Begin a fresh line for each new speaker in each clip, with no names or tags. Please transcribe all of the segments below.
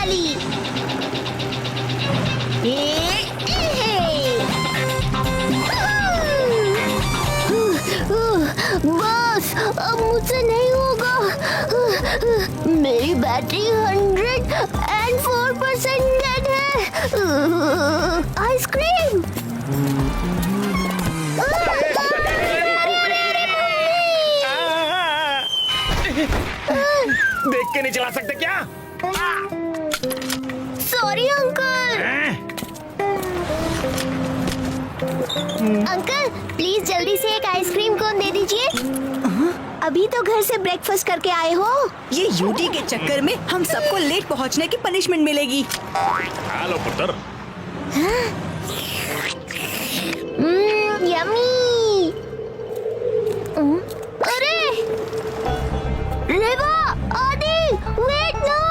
वाली। बस अब मुझसे नहीं होगा। मेरी बैटरी 104% डेड है। आइसक्रीम।
देख के नहीं चला सकते क्या?
Sorry uncle. अंकल प्लीज जल्दी से एक आइसक्रीम कोन दे दीजिए। अभी तो घर से ब्रेकफास्ट करके आए हो।
ये यूटी के चक्कर में हम सबको लेट पहुंचने की पनिशमेंट मिलेगी।
हेलो पुत्र।
यम्मी। अरे रेवा, आदि, वेट नो।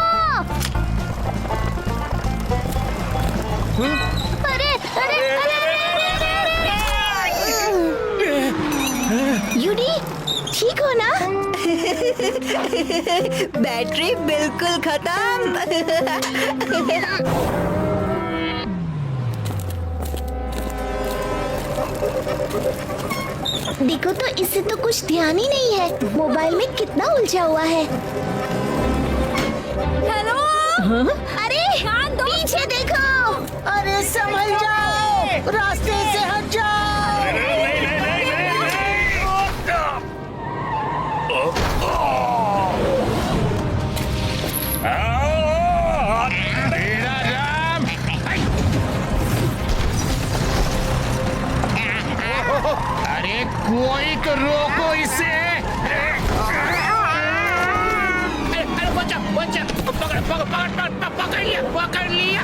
अरे अरे यूडी, ठीक हो ना?
बैटरी बिल्कुल खत्म।
देखो तो इससे तो कुछ ध्यान ही नहीं है। मोबाइल में कितना उलझा हुआ है।
हेलो।
अरे पीछे देखो। अरे संभल जाओ, रास्ते से हट जाओ।
अरे कोई तो रोको इसे। बच्चा बच्चा पकड़ पकड़ पकड़ पकड़ लिया पकड़ लिया।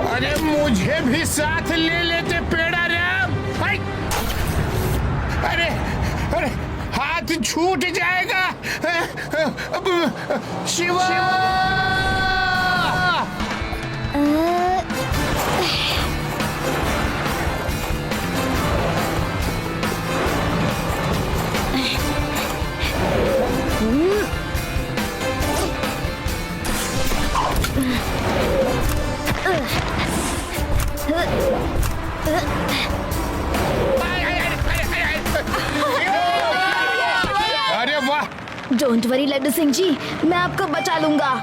अरे मुझे भी साथ ले लेते पेड़ा राम। अरे अरे हाथ छूट जाएगा। शिवा। अरे वाह।
डोंट वरी लड्डू सिंह जी, मैं आपको बचा लूंगा।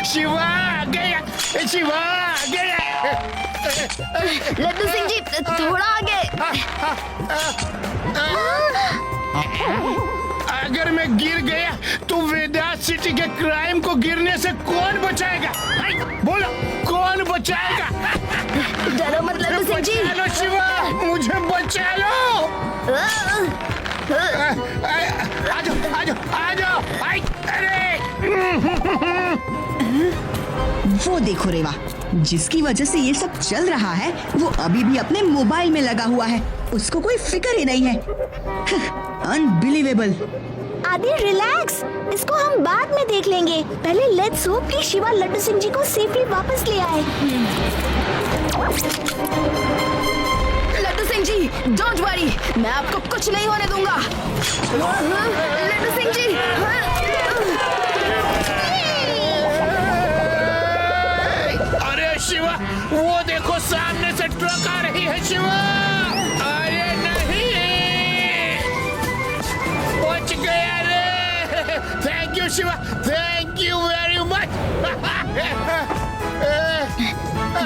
शिवा गया, शिवा गया।
लड्डू सिंह जी थोड़ा आगे।
अगर मैं गिर गया तो वेदांत सिटी के क्राइम को गिरने से कौन बचाएगा? बोलो कौन बचाएगा?
डरो मत लड्डू सिंह जी।
बचा लो शिवा, मुझे बचा लो। आजो आजो आजो। अरे
वो देखो रेवा, जिसकी वजह से ये सब चल रहा है वो अभी भी अपने मोबाइल में लगा हुआ है। उसको कोई फिक्र ही नहीं है। अनबिलीवेबल।
आदि रिलैक्स, इसको हम बाद में देख लेंगे। पहले लेट्स होप कि शिवा लड्डू सिंह जी को सेफली वापस ले आए। लड्डू सिंह जी डोंट वरी, मैं आपको कुछ नहीं होने दूंगा। लड्डू सिंह जी।
अरे शिवा, वो देखो सामने से ट्रक आ रही है शिवा। अरे नहीं, बच गया रे। Thank you Shiva, thank you very much.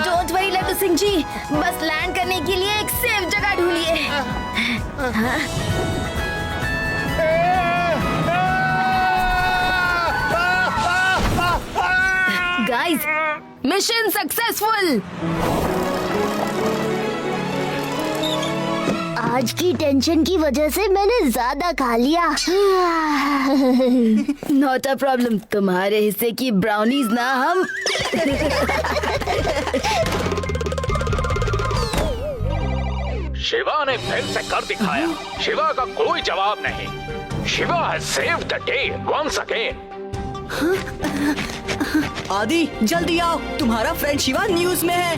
Don't worry Laddu Singh ji, बस लैंड करने के लिए एक सेफ जगह ढूंढिए। Guys, mission successful. आज की टेंशन की वजह से मैंने ज्यादा खा लिया। नॉट अ प्रॉब्लम, तुम्हारे हिस्से की ब्राउनीज ना हम।
शिवा ने फिर से कर दिखाया। शिवा का कोई जवाब नहीं। Shiva has saved the day once again.
आदि जल्दी आओ, तुम्हारा फ्रेंड शिवा न्यूज में है।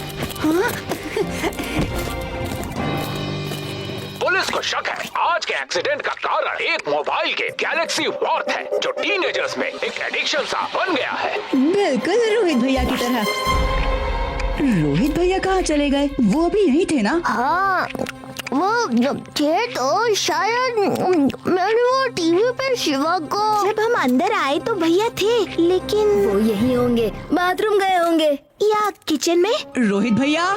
पुलिस को शक है आज के
एक्सीडेंट का कारण एक मोबाइल गेम गैलेक्सी वॉर्थ है, जो टीनेजर्स में एक एडिक्शन सा बन गया है।
बिल्कुल रोहित भैया की तरह। रोहित भैया कहाँ चले गए? वो अभी यहीं थे ना?
हाँ, वो थे तो शायद मैंने वो टीवी पे शिवा को। जब हम अंदर आए तो भैया थे, लेकिन
वो यही होंगे, बाथरूम गए होंगे
या किचन में।
रोहित भैया,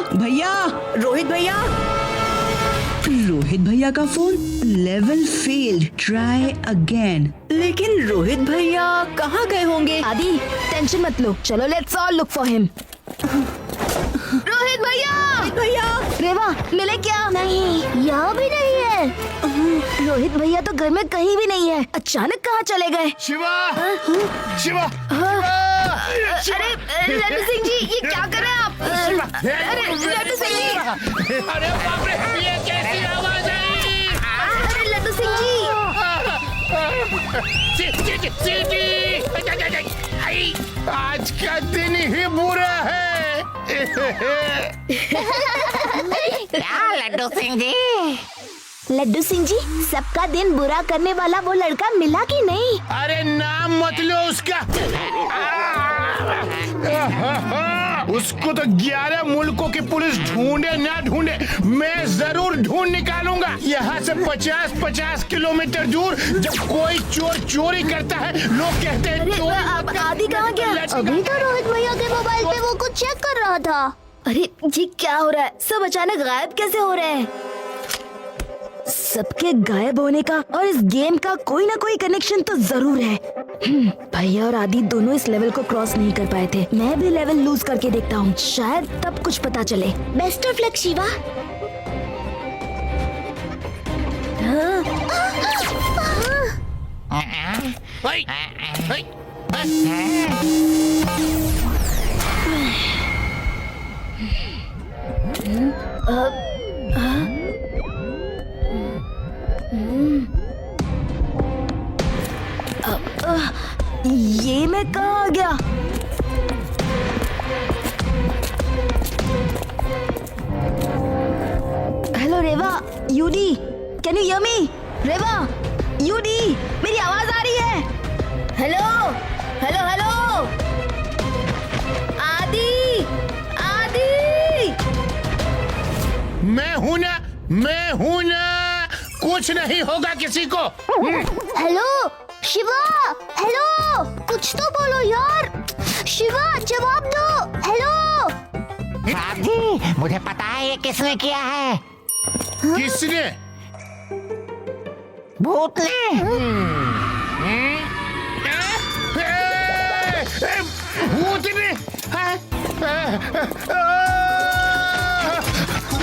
रोहित भैया। रोहित भैया का phone level failed, try again. लेकिन रोहित भैया कहाँ गए होंगे?
आदि टेंशन मत लो, चलो let's all look for him. Rohit भैया, रेवा मिले क्या?
नहीं, यहाँ भी नहीं है।
रोहित भैया तो घर में कहीं भी नहीं है, अचानक कहाँ चले गए?
शिवा, शिवा,
अरे लड्डू सिंह जी, ये क्या कर रहे हैं आप? अरे लड्डू सिंह जी,
अरे बाप रे, ये कैसी आवाज आई?
अरे लड्डू सिंह जी,
आज का दिन ही बुरा है।
लड्डू सिंह जी, लड्डू सिंह जी, सबका दिन बुरा करने वाला वो लड़का मिला कि नहीं?
अरे नाम मत लो उसका। उसको तो 11 मुल्कों की पुलिस ढूंढे ना ढूंढे, मैं जरूर ढूंढ निकालूंगा। यहाँ से 50-50 किलोमीटर दूर जब कोई चोर चोरी करता है, लोग कहते हैं चोर।
अब आदि कहाँ गया?
अभी तो रोहित भैया के मोबाइल पे वो कुछ चेक कर रहा था।
अरे जी क्या हो रहा है? सब अचानक गायब कैसे हो रहे हैं? सबके गायब होने का और इस गेम का कोई ना कोई कनेक्शन तो जरूर है। भैया और आदि दोनों इस लेवल को क्रॉस नहीं कर पाए थे। मैं भी लेवल लूज करके देखता हूँ, शायद तब कुछ पता चले।
Best of luck Shiva.
ये मैं कहाँ आ गया? हेलो रेवा, यूडी, can you hear me? Reva, यूडी, मेरी आवाज आ रही है? हेलो, हेलो, हेलो, आदि, आदि।
मैं हूँ ना, कुछ नहीं होगा किसी को।
हेलो शिवा, हेलो, कुछ तो बोलो यार। शिवा जवाब दो। हेलो
साहब जी, मुझे पता है ये किसने किया है।
किसने?
भूत ने।
भूत ने?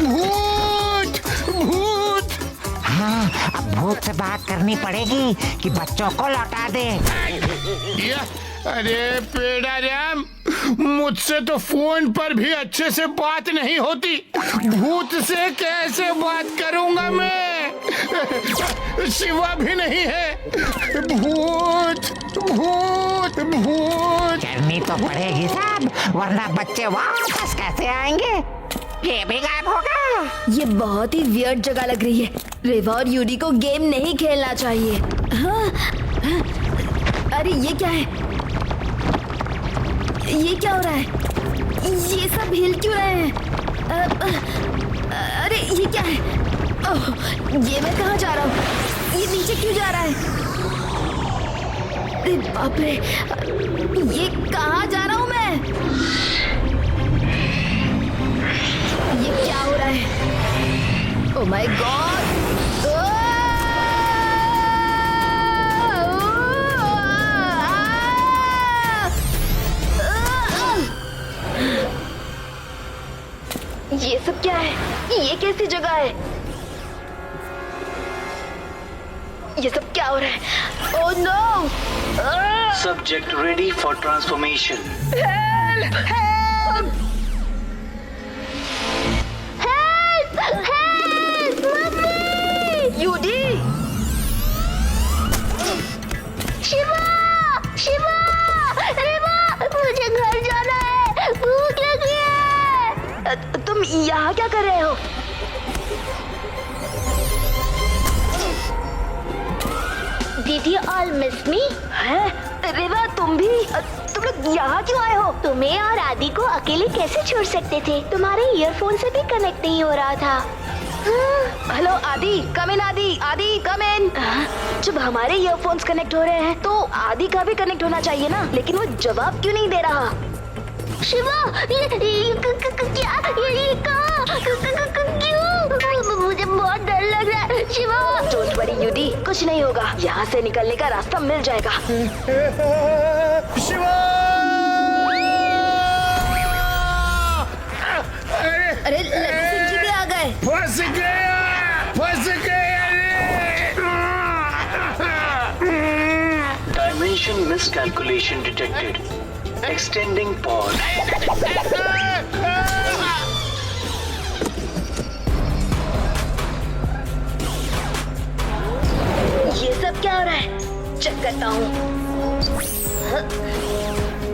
भूत, भूत।
हाँ, अब भूत से बात करनी पड़ेगी कि बच्चों को लौटा दे।
अरे पेड़ाराम, मुझसे तो फोन पर भी अच्छे से बात नहीं होती, भूत से कैसे बात करूंगा मैं? शिवा भी नहीं है। भूत, भूत, भूत।
करनी तो पड़ेगी साहब, वरना बच्चे वापस कैसे आएंगे? ये भी गायब होगा।
ये बहुत ही वियर्ड जगह लग रही है। रेवा और यूडी को गेम नहीं खेलना चाहिए। हाँ, हाँ, अरे ये क्या है? ये क्या हो रहा है? ये सब हिल क्यों रहे हैं? अरे ये क्या है? ओह, ये मैं कहाँ जा रहा हूँ? ये नीचे क्यों जा रहा है? अरे बाप रे, ये कहाँ जा रहा हूँ मैं? ये क्या हो रहा है? Oh my God! ये सब क्या है? ये कैसी जगह है? ये सब क्या हो रहा है? Oh no!
Subject ready for transformation.
Help! Help!
Help, help, mummy!
यूडी!
शिवा, शिवा, रेवा, मुझे घर जाना है, भूख लगी है।
तुम यहाँ क्या कर रहे हो?
Did you all miss me?
है रेवा, तुम लोग यहाँ क्यों आए हो?
तुम्हें और आदि को अकेले कैसे छोड़ सकते थे? तुम्हारे ईयरफोन से भी कनेक्ट नहीं हो रहा था।
हेलो आदि, कम इन आदि कम इन। जब हमारे ईयरफोन्स कनेक्ट हो रहे हैं तो आदि का भी कनेक्ट होना चाहिए ना, लेकिन वो जवाब क्यों नहीं दे रहा?
शिवा, क्या क्यों? मुझे बहुत डर लग रहा है शिवा।
डोंट वरी यूडी, कुछ नहीं होगा, यहाँ से निकलने का रास्ता मिल जाएगा।
शिवा!
अरे लड्डू सिंह जी भी आ गए।
फंस गया
Dimension miscalculation detected. Extending pause.
ये सब क्या हो रहा है? चेक करता हूँ।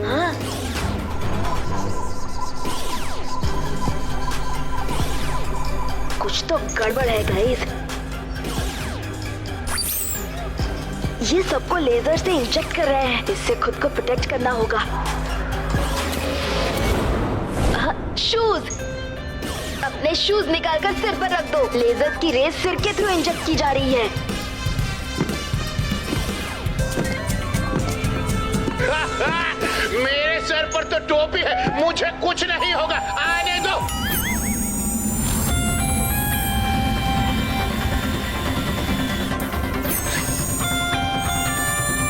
हाँ? कुछ तो गड़बड़ है गाइस। ये सबको लेजर से इंजेक्ट कर रहे हैं, इससे खुद को प्रोटेक्ट करना होगा। शूज, अपने शूज निकालकर सिर पर रख दो। लेजर की रेस सिर के थ्रू इंजेक्ट की जा रही है।
मेरे सर पर तो टोपी है, मुझे कुछ नहीं होगा, आने दो।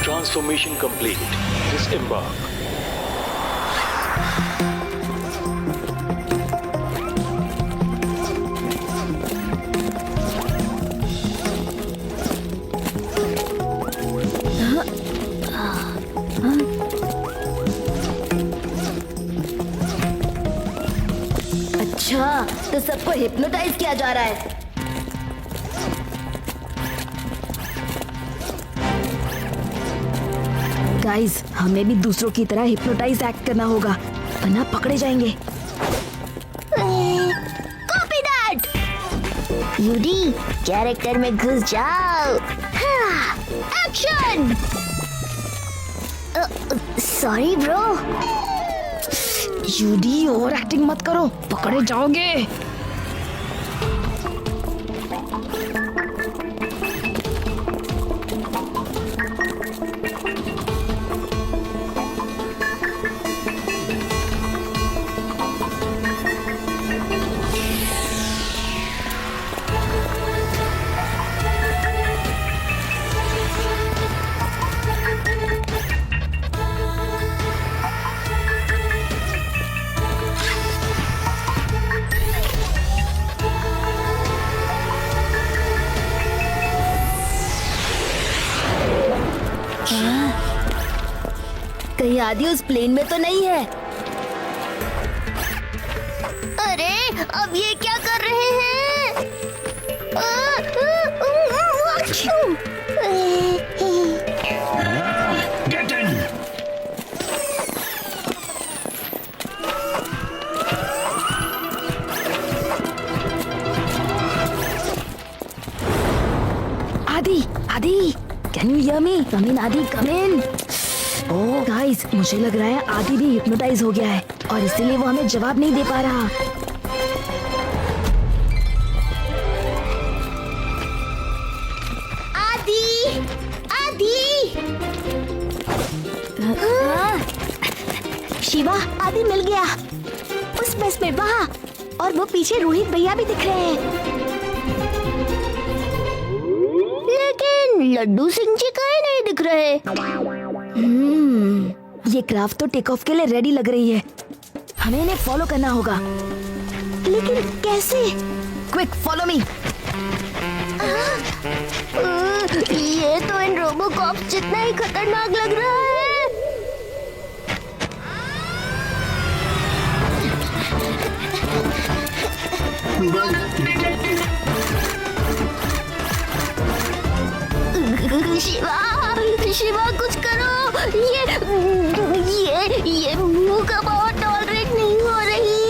Transformation complete. Disembark.
अच्छा, तो सबको हिप्नोटाइज किया जा रहा है। गाइस, हमें भी दूसरों की तरह हिप्नोटाइज एक्ट करना होगा, वरना पकड़े जाएंगे।
Copy that. यूडी, कैरेक्टर में घुस जाओ। एक्शन। Sorry bro.
यूडी, ओवर एक्टिंग मत करो, पकड़े जाओगे। कहीं आदि उस प्लेन में तो नहीं है?
अरे अब ये क्या कर रहे हैं?
Get in.
आदि, कैन यू हियर मी? कम इन आदि, कम इन। ओह गाइस, मुझे लग रहा है आदि भी हिप्नोटाइज हो गया है और इसीलिए वो हमें जवाब नहीं दे पा रहा।
शिवा, आदि मिल गया। उस बस में वहाँ, और वो पीछे रोहित भैया भी दिख रहे हैं। लेकिन लड्डू सिंह जी कहीं नहीं दिख रहे।
ये क्राफ्ट तो टेक ऑफ के लिए रेडी लग रही है, हमें इन्हें फॉलो करना होगा।
लेकिन कैसे?
Quick follow me.
ये तो इन रोबोकॉप जितना ही खतरनाक लग रहा है। शिवा कुछ करो। ये मुंह का पावर टॉलरेट नहीं हो रही।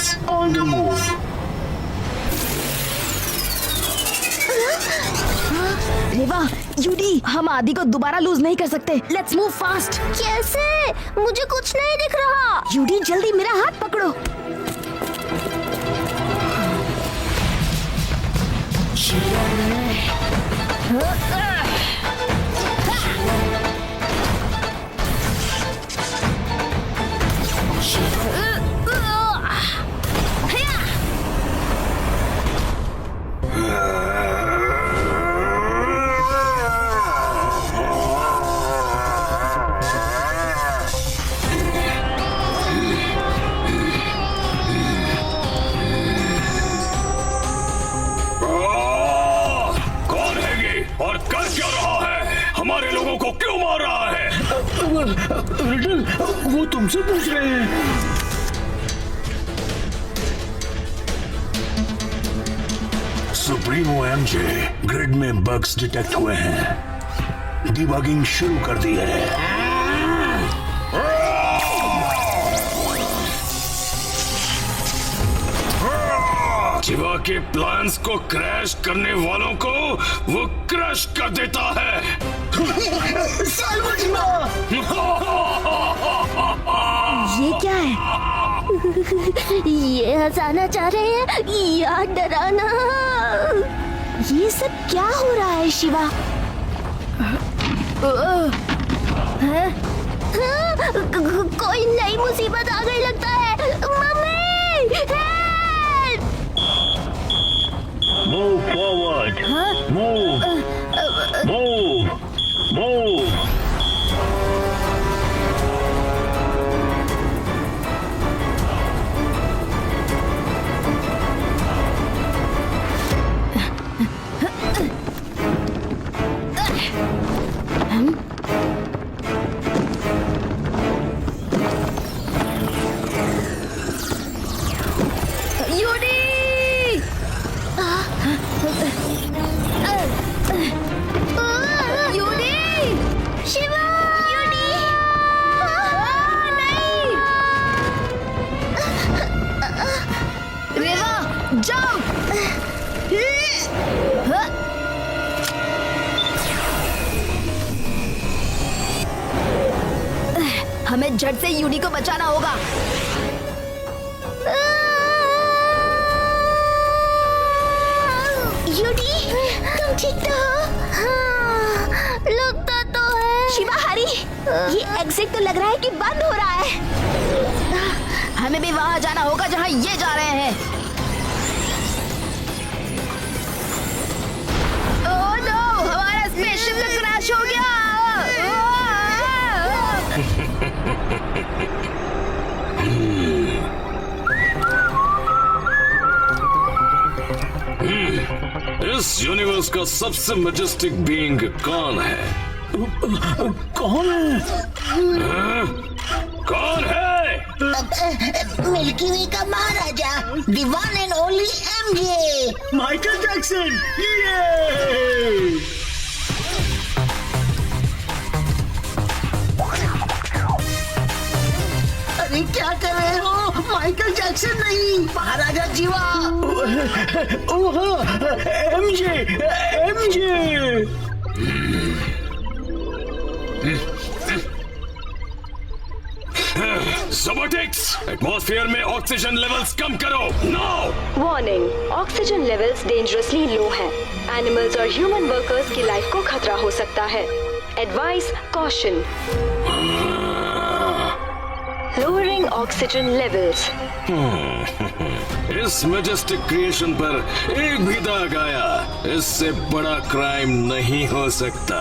Tanks on the move.
Reva, यूडी, हम आदि को दोबारा लूज नहीं कर सकते। Let's move fast.
कैसे? मुझे कुछ नहीं दिख रहा।
यूडी, जल्दी मेरा हाथ पकड़ो।
कौन है ये और कर क्या रहा है? हमारे लोगों को क्यों मार रहा है?
रिडल, वो तुमसे पूछ रहे हैं। सुप्रीमो एमजे, ग्रिड में बग्स डिटेक्ट हुए हैं। डिबगिंग शुरू कर दी है।
शिवा के प्लान्स को क्रैश करने वालों को वो क्रश कर देता है।
ये क्या है?
ये हंसाना चाह रहे हैं या डराना?
ये सब क्या हो रहा है शिवा?
हाँ, कोई नई मुसीबत आ गई लगता है। Mummy, help!
Move forward. Move. Move. Move.
हमें झट से यूडी को बचाना होगा।
यूडी, तुम ठीक तो हो? हाँ, लगता तो है।
शिवा, हरी, ये एग्जिट तो लग रहा है कि बंद हो रहा है। हमें भी वहां जाना होगा जहां ये जा रहे हैं। ओह नो, हमारा स्पेसशिप तो क्रैश हो गया।
इस यूनिवर्स का सबसे मैजेस्टिक बीइंग कौन है?
कौन है?
कौन है?
मिल्की वे का महाराजा, the one and only MJ.
Michael Jackson. ये
अरे क्या कर रहे हो? माइकल जैक्सन नहीं, Maharaja Jiva.
Oh, MJ, MJ.
ज़बरटेक्स, एटमॉस्फेयर में ऑक्सीजन लेवल्स कम करो now.
Warning, oxygen levels dangerously low हैं। एनिमल्स और ह्यूमन वर्कर्स की लाइफ को खतरा हो सकता है। Advice, caution, lowering oxygen levels.
इस मैजेस्टिक क्रिएशन पर एक भी दाग आया, इससे बड़ा क्राइम नहीं हो सकता।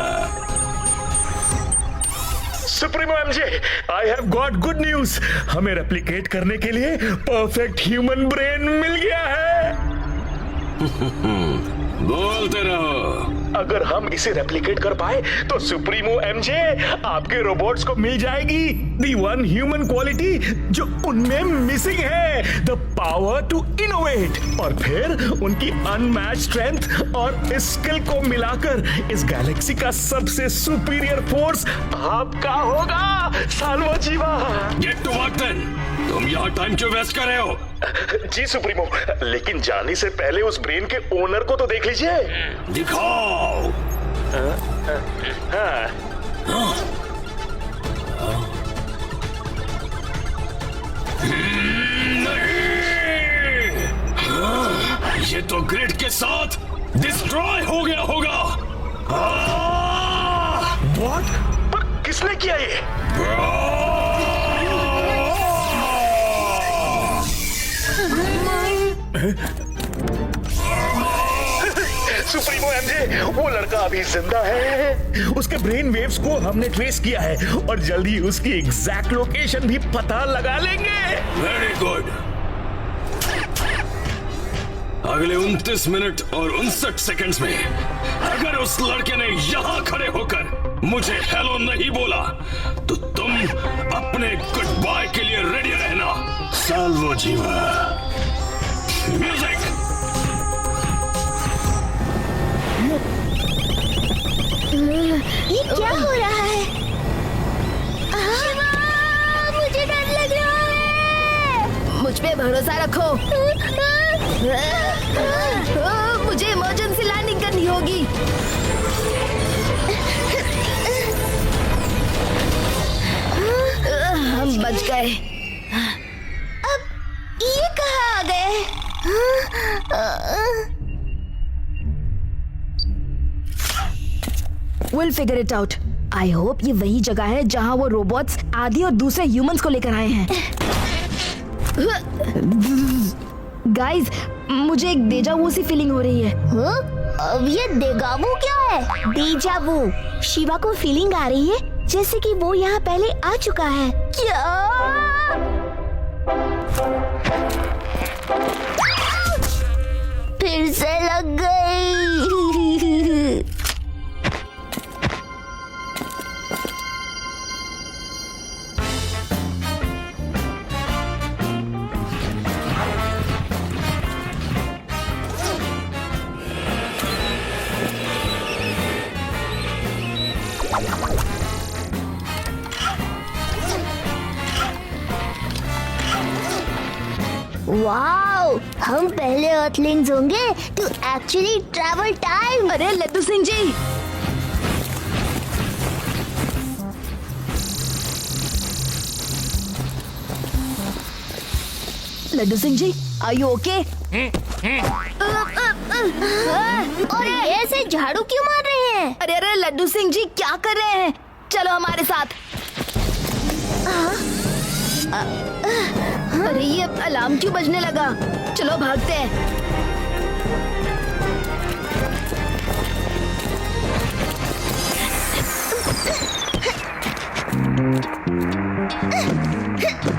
Supremo MJ, I have got good news. हमें रेप्लिकेट करने के लिए परफेक्ट ह्यूमन ब्रेन मिल गया है।
बोलते रहो।
अगर हम इसे रेप्लिकेट कर पाए तो सुप्रीमो एमजे, आपके रोबोट्स को मिल जाएगी दी वन ह्यूमन क्वालिटी जो उनमें मिसिंग है, द पावर टू इनोवेट। और फिर उनकी अनमैच स्ट्रेंथ और स्किल को मिलाकर इस गैलेक्सी का सबसे सुपीरियर फोर्स आपका होगा। साल्वा Jiva.
Get to work then. तुम यहाँ टाइम क्यों वेस्ट कर रहे हो?
जी सुप्रीमो, लेकिन जाने से पहले उस ब्रेन के ओनर को तो देख लीजिए।
दिखाओ। नहीं, ये तो ग्रिड के साथ डिस्ट्रॉय हो गया होगा।
व्हाट? पर किसने किया ये? सुप्रीमो एमजे, वो लड़का अभी जिंदा है। उसके ब्रेन वेव्स को हमने ट्रेस किया है और जल्दी उसकी एग्जैक्ट लोकेशन भी पता लगा लेंगे।
Very good. अगले 29 मिनट और 59 सेकंड्स में अगर उस लड़के ने यहां खड़े होकर मुझे हेलो नहीं बोला तो तुम अपने गुड बाय के लिए रेडी रहना।
साल्वो जीवा।
म्यूजिक।
ये क्या हो रहा है? मुझे डर लग रहा है।
मुझ पे भरोसा रखो। मुझे इमरजेंसी लैंडिंग करनी होगी। हम बच गए।
अब ये कहाँ आ गए?
We'll figure it out. I hope ये वही जगह है जहाँ वो रोबोट्स आदि और दूसरे ह्यूमंस को लेकर आए हैं। गाइस, मुझे एक डेजावू सी फीलिंग हो रही है।
अब ये देगावू क्या है? डेजावू। शिवा को फीलिंग आ रही है जैसे कि वो यहाँ पहले आ चुका है। क्या? फिर से लग गई। वाओ, हम पहले अर्थलिंग्स होंगे टू एक्चुअली ट्रैवल टाइम।
अरे लड्डू सिंह जी, लड्डू सिंह जी, आर यू ओके?
और ऐसे झाड़ू क्यों मार रहे हैं?
अरे अरे लड्डू सिंह जी, क्या कर रहे हैं? चलो हमारे साथ। अरे ये अलार्म क्यों बजने लगा? चलो भागते हैं।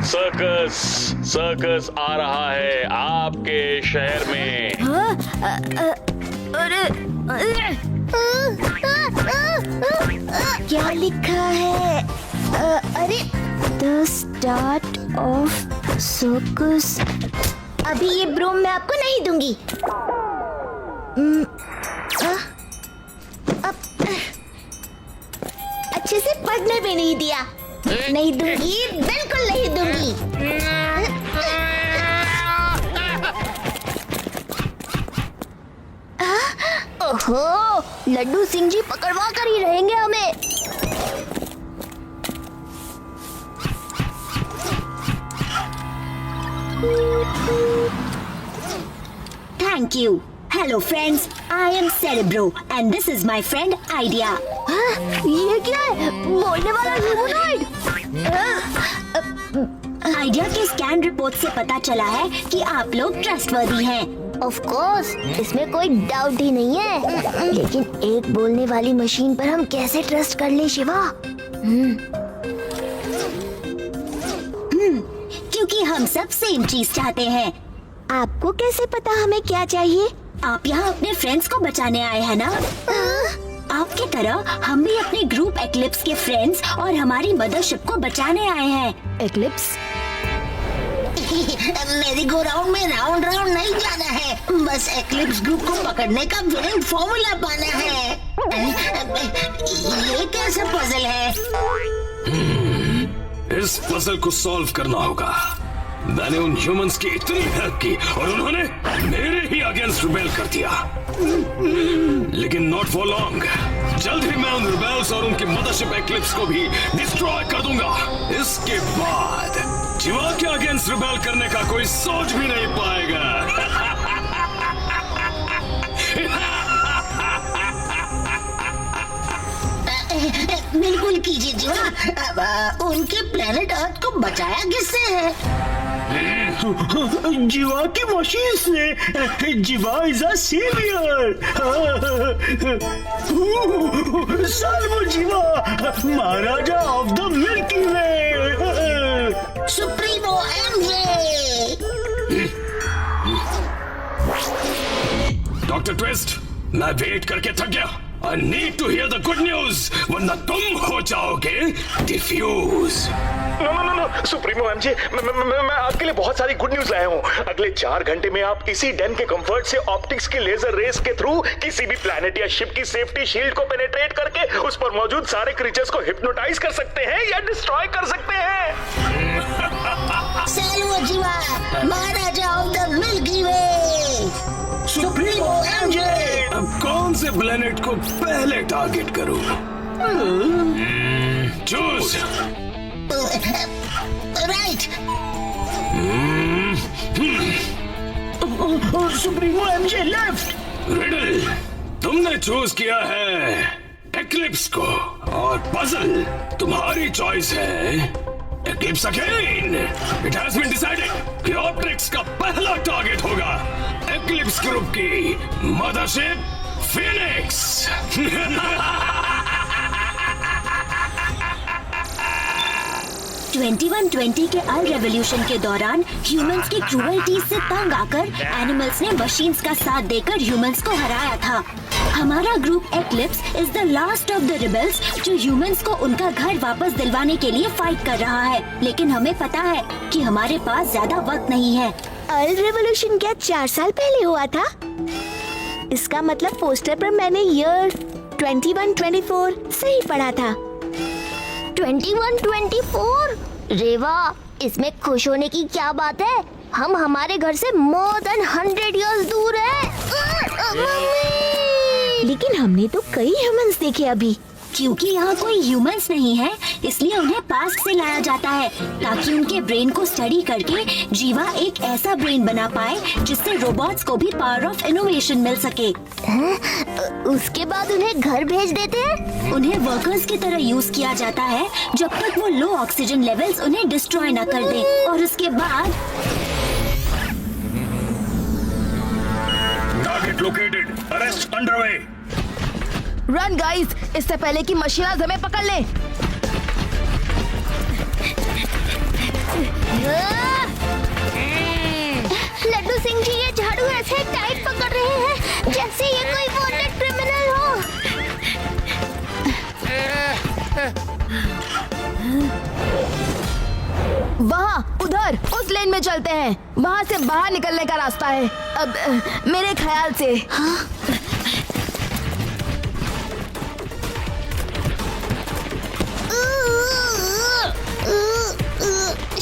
सर्कस सर्कस आ रहा है आपके शहर में।
अरे
क्या लिखा है? अरे द स्टार्ट ऑफ सर्कस। अभी ये ब्रोम मैं आपको नहीं दूंगी। अच्छे से पढ़ने भी नहीं दिया। नहीं दूंगी, बिल्कुल नहीं दूंगी। ओहो, लड्डू सिंह जी पकड़वा कर ही रहेंगे हमें।
Thank you. Hello friends, I am Cerebro and this is my friend Idea.
ये क्या है? बोलने वाला ह्यूमनॉइड।
आइडिया के स्कैन रिपोर्ट से पता चला है कि आप लोग ट्रस्टवर्दी हैं।
ऑफ कोर्स, इसमें कोई डाउट ही नहीं है। लेकिन एक बोलने वाली मशीन पर हम कैसे ट्रस्ट कर ले शिवा?
क्योंकि हम सब सेम चीज चाहते हैं।
आपको कैसे पता हमें क्या चाहिए?
आप यहाँ अपने फ्रेंड्स को बचाने आए हैं ना? आपकी तरह हम भी अपने ग्रुप एक्लिप्स के फ्रेंड्स और हमारी मदरशिप को बचाने आए हैं।
एक्लिप्स?
मेरी गो राउंड में राउंड राउंड नहीं जाना है, बस एक्लिप्स ग्रुप को पकड़ने का विनिंग फॉर्मूला पाना है। ये कैसा पजल है?
इस पजल को सॉल्व करना होगा। मैंने उन ह्यूमंस की इतनी हेल्प की और उन्होंने मेरे ही अगेंस्ट रिबेल कर दिया, लेकिन नॉट फॉर लॉन्ग। जल्द ही मैं उन रिबेल्स और उनकी मदरशिप एक्लिप्स को भी डिस्ट्रॉय कर दूंगा। इसके बाद जीवा के अगेंस्ट रिबेल करने का कोई सोच भी नहीं पाएगा।
बिल्कुल कीजिए जीवा। उनके प्लेनेट अर्थ को बचाया किससे है?
जीवा की मशीन से। जीवा is a saviour. Salvo Jiva, Maharaja of the Milky Way.
Supremo MJ.
Doctor twist, मैं वेट करके थक गया। I need to hear the good news, वरना तुम हो जाओगे डिफ्यूज।
नो, सुप्रीमो एमजे, मैं आपके लिए बहुत सारी गुड न्यूज लाया हूँ। अगले 4 घंटे में आप इसी डेन के कंफर्ट से ऑप्टिक्स की लेजर रेस के थ्रू किसी भी प्लैनेट या शिप की सेफ्टी शील्ड को पेनिट्रेट करके उस पर मौजूद सारे क्रीचर्स को हिप्नोटाइज कर सकते हैं या डिस्ट्रॉय कर सकते हैं।
Salvo Jiva, Maharaja of the Milky Way.
Supremo MJ.
अब कौन से प्लेनेट को पहले टारगेट करूं? Choose.
Right.
Supremo MJ left.
Riddle, तुमने चूज किया है एक्लिप्स को और पजल तुम्हारी चॉइस है eclipse again. It has been decided कि ऑप्टिक्स का पहला टारगेट होगा एक्लिप्स ग्रुप की मदरशिप फिनिक्स।
2120 के अर्ल रेवोल्यूशन के दौरान ह्यूमंस की क्रूरल्टी से तंग आकर एनिमल्स ने मशीन्स का साथ देकर ह्यूमंस को हराया था। हमारा group eclipse is the last of the rebels जो ह्यूमंस को उनका घर वापस दिलवाने के लिए फाइट कर रहा है, लेकिन हमें पता है कि हमारे पास ज्यादा वक्त नहीं है।
अर्ल रेवोल्यूशन क्या 4 साल पहले हुआ था? इसका मतलब पोस्टर पर मैंने ईयर 2124 सही पढ़ा था। 2124? रेवा, इसमें खुश होने की क्या बात है? हम हमारे घर से मोर देन 100 इयर्स दूर है। लेकिन हमने तो कई ह्यूमंस देखे अभी।
क्योंकि यहाँ कोई ह्यूमंस नहीं है, इसलिए उन्हें पास्ट से लाया जाता है ताकि उनके ब्रेन को स्टडी करके जीवा एक ऐसा ब्रेन बना पाए जिससे रोबोट्स को भी पावर ऑफ इनोवेशन मिल सके।
उसके बाद उन्हें घर भेज देते हैं?
उन्हें वर्कर्स की तरह यूज किया जाता है जब तक वो लो ऑक्सीजन लेवल्स उन्हें डिस्ट्रॉय न कर दे, और उसके बाद
target located, arrest underway.
Run guys, इससे पहले कि मशीनाज हमें पकड़ ले।
लड्डू सिंह जी, ये झाड़ू ऐसे टाइट पकड़ रहे हैं जैसे ये कोई वांटेड क्रिमिनल हो।
वहाँ उधर उस लेन में चलते हैं, वहाँ से बाहर निकलने का रास्ता है। अब मेरे ख्याल से।
हाँ?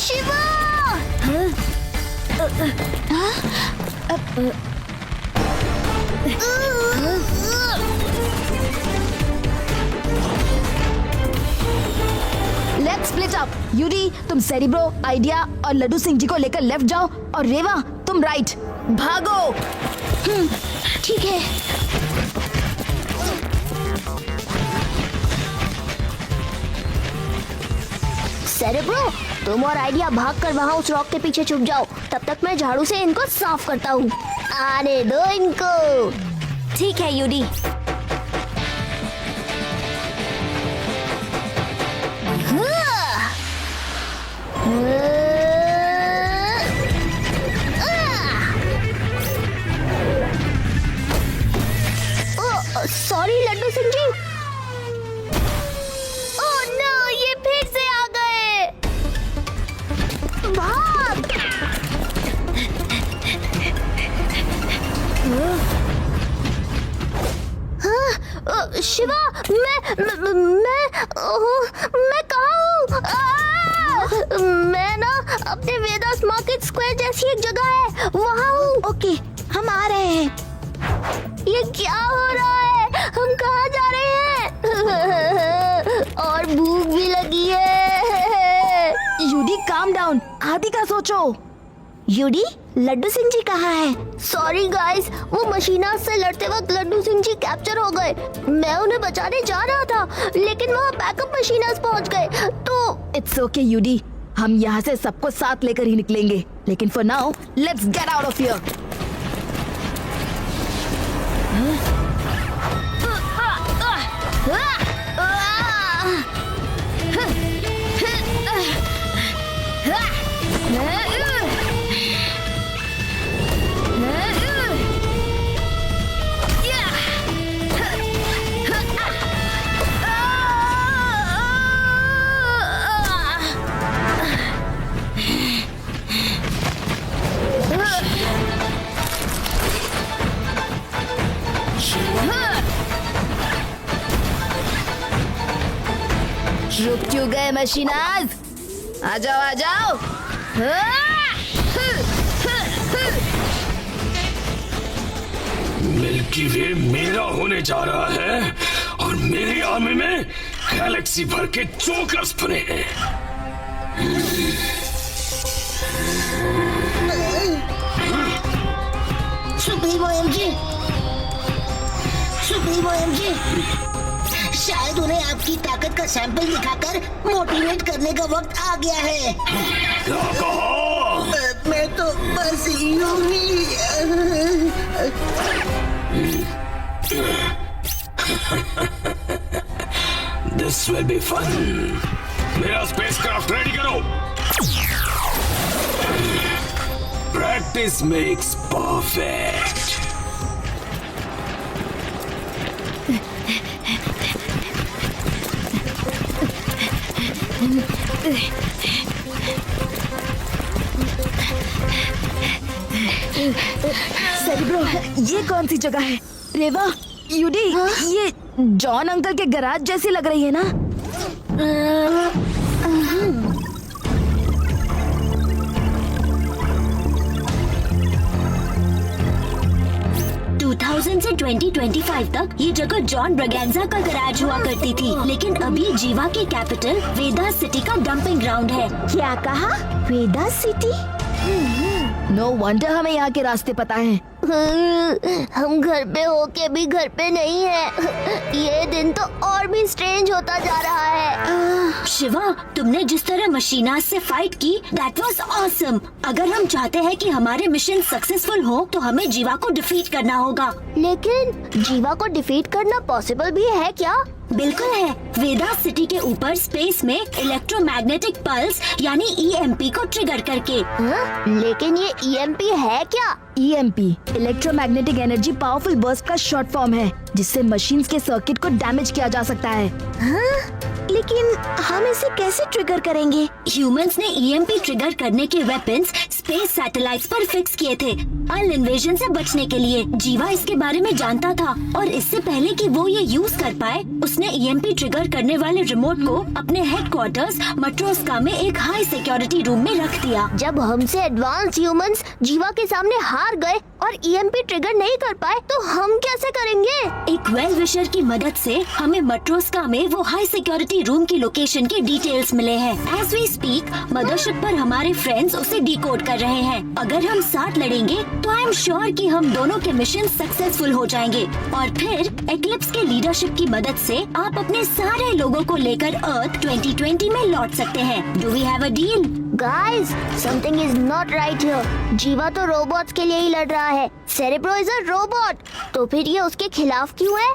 शिवा!
Let's split up. यूडी, तुम सेरिब्रो, आइडिया और लड्डू सिंह जी को लेकर लेफ्ट जाओ, और रेवा तुम राइट। भागो।
ठीक है। सेरेब्रो, तुम और आइडिया भागकर वहाँ उस रॉक के पीछे छुप जाओ। तब तक मैं झाड़ू से इनको साफ करता हूँ। आने दो इनको।
ठीक है यूडी।
सॉरी लड्डू सिंह जी। ओह नो, ये फिर से आ गए। भाग। शिवा, मैं कहाँ हूँ? अपने वेदास मार्केट स्क्वायर जैसी एक जगह है, वहाँ हूँ।
ओके, हम आ रहे हैं।
ये क्या हो रहा है? हम कहाँ जा रहे हैं? और भूख भी लगी है।
यूडी काम डाउन, आदि का सोचो।
यूडी, लड्डू सिंह जी कहाँ है? सॉरी गाइस, वो मशीना से लड़ते वक्त लड्डू सिंह जी कैप्चर हो गए। मैं उन्हें बचाने जा रहा था, लेकिन वहाँ बैकअप मशीनास पहुँच गए। तो
इट्स ओके यूडी, हम यहाँ से सबको साथ लेकर ही निकलेंगे। लेकिन for now let's get out of here. रुक क्यों गए मशीनाज? आ जाओ आ जाओ।
मिल्की वे मेरा होने जा रहा है और मेरी आर्मी में गैलेक्सी भर के जोकर्स बने हैं।
सुप्रीमो एमजे, सुप्रीमो एमजे, शायद उन्हें आपकी ताकत का सैंपल दिखाकर मोटिवेट करने का वक्त आ गया है।
क्या कहा?
मैं तो बस यूं ही।
This will be fun. मेरा स्पेसक्राफ्ट रेडी करो। Practice makes perfect.
सेरिब्रो, ये कौन सी जगह है? रेवा, यूडी, ये जॉन अंकल के गैराज जैसी लग रही है ना?
2000 से 2025 तक ये जगह जॉन ब्रगेंजा का गैराज हुआ करती थी, लेकिन अभी जीवा की कैपिटल वेदास सिटी का डंपिंग ग्राउंड है।
क्या कहा? वेदास सिटी?
नो वंडर हमें यहाँ के रास्ते पता है।
हम घर पे होके भी घर पे नहीं है। ये दिन तो और भी स्ट्रेंज होता जा रहा है।
शिवा, तुमने जिस तरह मशीनास से फाइट की, दैट वाज ऑसम। अगर हम चाहते हैं कि हमारे मिशन सक्सेसफुल हो, तो हमें जीवा को डिफीट करना होगा।
लेकिन जीवा को डिफीट करना पॉसिबल भी है क्या?
बिल्कुल है। वेदास सिटी के ऊपर स्पेस में इलेक्ट्रोमैग्नेटिक पल्स यानी EMP को ट्रिगर करके।
लेकिन ये EMP है क्या?
EMP electromagnetic energy powerful burst का शॉर्ट फॉर्म है, जिससे मशीन्स के सर्किट को डैमेज किया जा सकता है।
लेकिन हम इसे कैसे ट्रिगर करेंगे?
ह्यूमंस ने EMP ट्रिगर करने के वेपन्स स्पेस सैटेलाइट्स पर फिक्स किए थे, अर्ल इन्वेजन से बचने के लिए। जीवा इसके बारे में जानता था और इससे पहले कि वो ये यूज कर पाए, उसने EMP ट्रिगर करने वाले रिमोट को अपने हेडक्वार्टर्स मट्रोस्का में एक हाई सिक्योरिटी रूम में रख दिया।
जब हमसे एडवांस ह्यूमंस जीवा के सामने हार गए और EMP ट्रिगर नहीं कर पाए, तो हम कैसे करेंगे?
एक वेल विशर की मदद से हमें मट्रोस्का में वो हाई सिक्योरिटी रूम की लोकेशन के डिटेल्स मिले हैं। एज वी स्पीक, मदरशिप पर हमारे फ्रेंड्स उसे डिकोड कर रहे हैं। अगर हम साथ लड़ेंगे, तो आई एम श्योर कि हम दोनों के मिशन सक्सेसफुल हो जाएंगे। और फिर एक्लिप्स के लीडरशिप की मदद से आप अपने सारे लोगों को लेकर अर्थ 2020 में लौट सकते हैं। Do we have a deal?
Guys, something is not right here. Jiva तो रोबोट्स के लिए ही लड़ रहा है। सेरेब्रो इज अ रोबोट, तो फिर ये उसके खिलाफ क्यों है?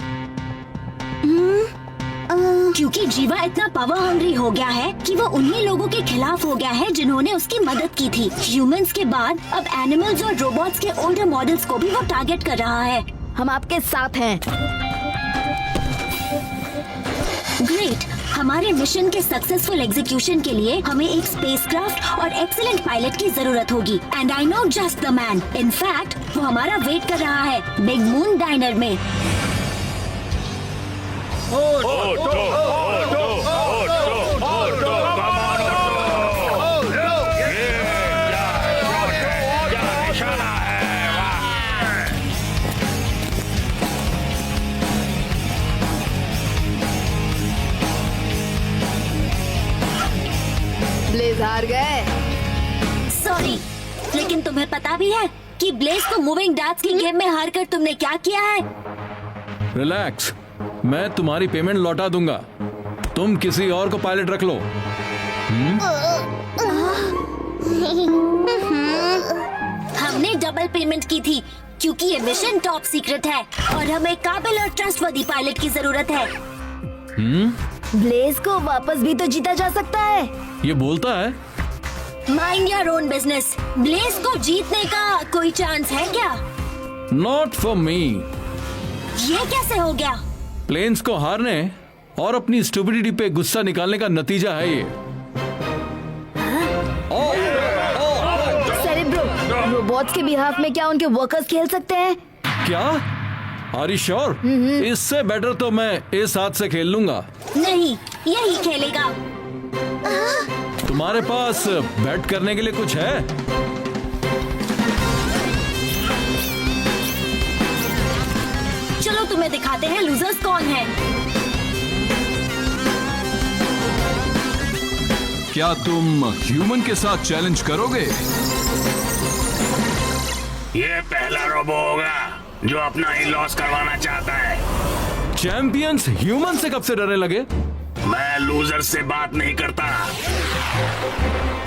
क्योंकि जीवा इतना पावर हंग्री हो गया है कि वो उन्हीं लोगों के खिलाफ हो गया है जिन्होंने उसकी मदद की थी। ह्यूमंस के बाद अब एनिमल्स और रोबोट्स के ओल्डर मॉडल्स को भी वो टारगेट कर रहा है।
हम आपके साथ हैं।
ग्रेट। हमारे मिशन के सक्सेसफुल एग्जीक्यूशन के लिए हमें एक स्पेसक्राफ्ट और एक्सीलेंट पायलट की जरूरत होगी। And I know just the man. In fact वो हमारा वेट कर रहा है बिग मून डाइनर में।
ब्लेज हार गए।
सॉरी, लेकिन तुम्हें पता भी है कि ब्लेज को मूविंग डार्ट्स की गेम में हार कर तुमने क्या किया है?
रिलैक्स, मैं तुम्हारी पेमेंट लौटा दूंगा। तुम किसी और को पायलट रख लो।
हमने डबल पेमेंट की थी क्योंकि ये मिशन टॉप सीक्रेट है और हमें काबिल और ट्रस्टवर्दी पायलट की जरूरत है।
ब्लेज को वापस भी तो जीता जा सकता है।
ये बोलता है।
Mind your own business. Blaze को जीतने का कोई चांस है क्या?
Not for me.
ये कैसे हो गया?
प्लेन्स को हारने और अपनी स्टुपिडिटी पे गुस्सा निकालने का नतीजा है ये।
सेरेब्रो, रोबोट्स के बिहाफ में क्या उनके वर्कर्स खेल सकते हैं?
क्या? Are you sure? इससे बेटर तो मैं इस हाथ से खेल लूंगा।
नहीं, यही खेलेगा।
तुम्हारे पास बैट करने के लिए कुछ है?
चलो तुम्हें दिखाते हैं लूजर्स कौन है।
क्या तुम ह्यूमन के साथ चैलेंज करोगे?
ये पहला रोबो होगा जो अपना ही लॉस करवाना चाहता है।
चैंपियंस ह्यूमन से कब से डरने लगे?
मैं लूजर से बात नहीं करता।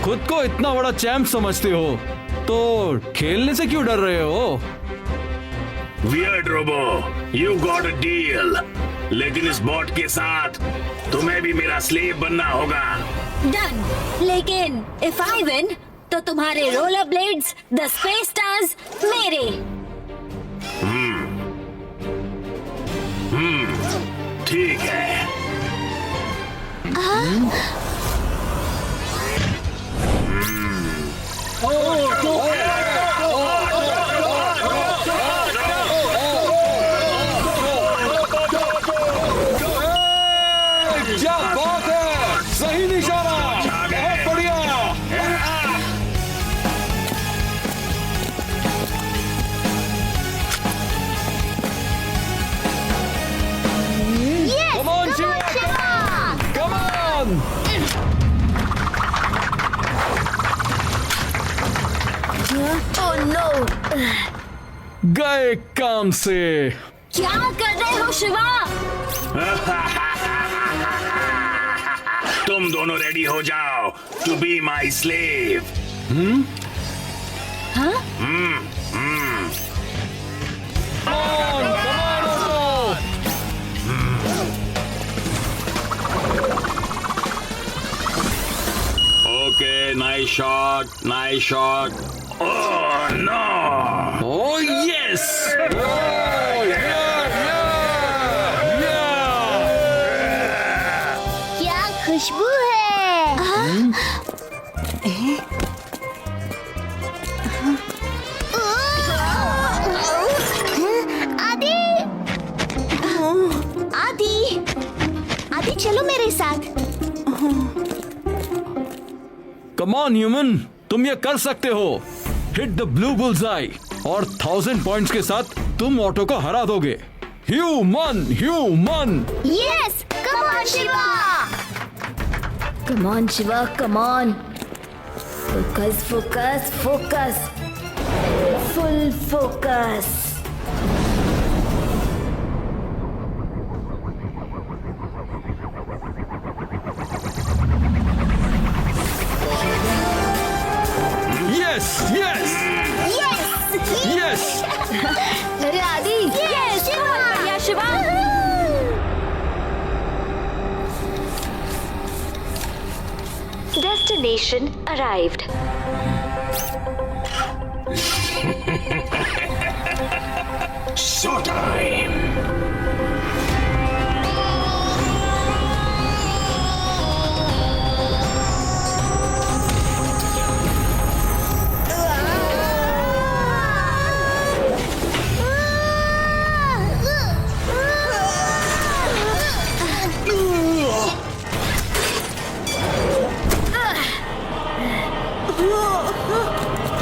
खुद को इतना बड़ा चैंप समझते हो तो खेलने से क्यों डर रहे हो?
Weird robo, you got a deal. लेकिन इस बॉट के साथ तुम्हें भी मेरा स्लेव बनना होगा।
डन। लेकिन इफ आई विन तो तुम्हारे roller blades, the space stars मेरे।
ठीक है।
क्या बात है! सही निशाना, बहुत बढ़िया। Come on, Shiva! Come on!
Oh no!
गए काम से।
क्या कर रहे हो शिवा?
तुम दोनों रेडी हो जाओ टू बी माई स्लेव।
हाँ?
Okay, nice shot, nice shot. Oh no!
Oh yes! Oh yeah, yeah, yeah!
क्या खुशबू है। आदि, आदि, आदि चलो मेरे साथ।
Come on, human, तुम ये कर सकते हो। Hit the blue bullseye और 1000 पॉइंट्स के साथ तुम ऑटो को हरा दोगे। Human, human!
Yes, come on Shiva.
Come on, Shiva, come on. Focus, focus, focus. Full focus.
Yes, yes, yes!
अरे आदि,
Yes, शिवा।
बढ़िया Shiva.
Destination arrived.
Show time!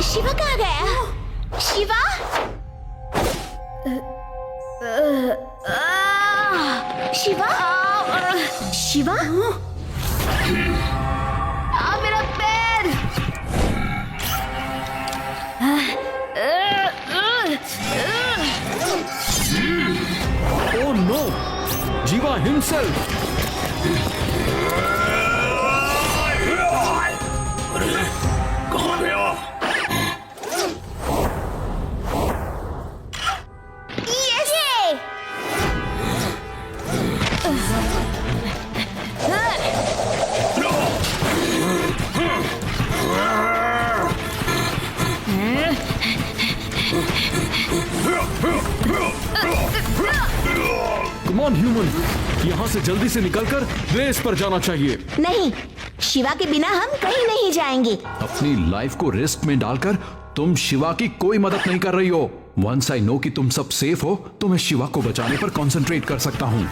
Shiva कहाँ गया? शिवा? शिवा? शिवा? मेरा
himself.
कहाँ गया?
Come on, human. यहाँ से जल्दी से निकलकर रेस पर जाना चाहिए.
नहीं, शिवा के बिना हम कहीं नहीं जाएंगे।
अपनी लाइफ को रिस्क में डालकर तुम शिवा की कोई मदद नहीं कर रही हो. वंस आई नो कि तुम सब सेफ हो तो मैं शिवा को बचाने पर कंसंट्रेट कर सकता हूँ.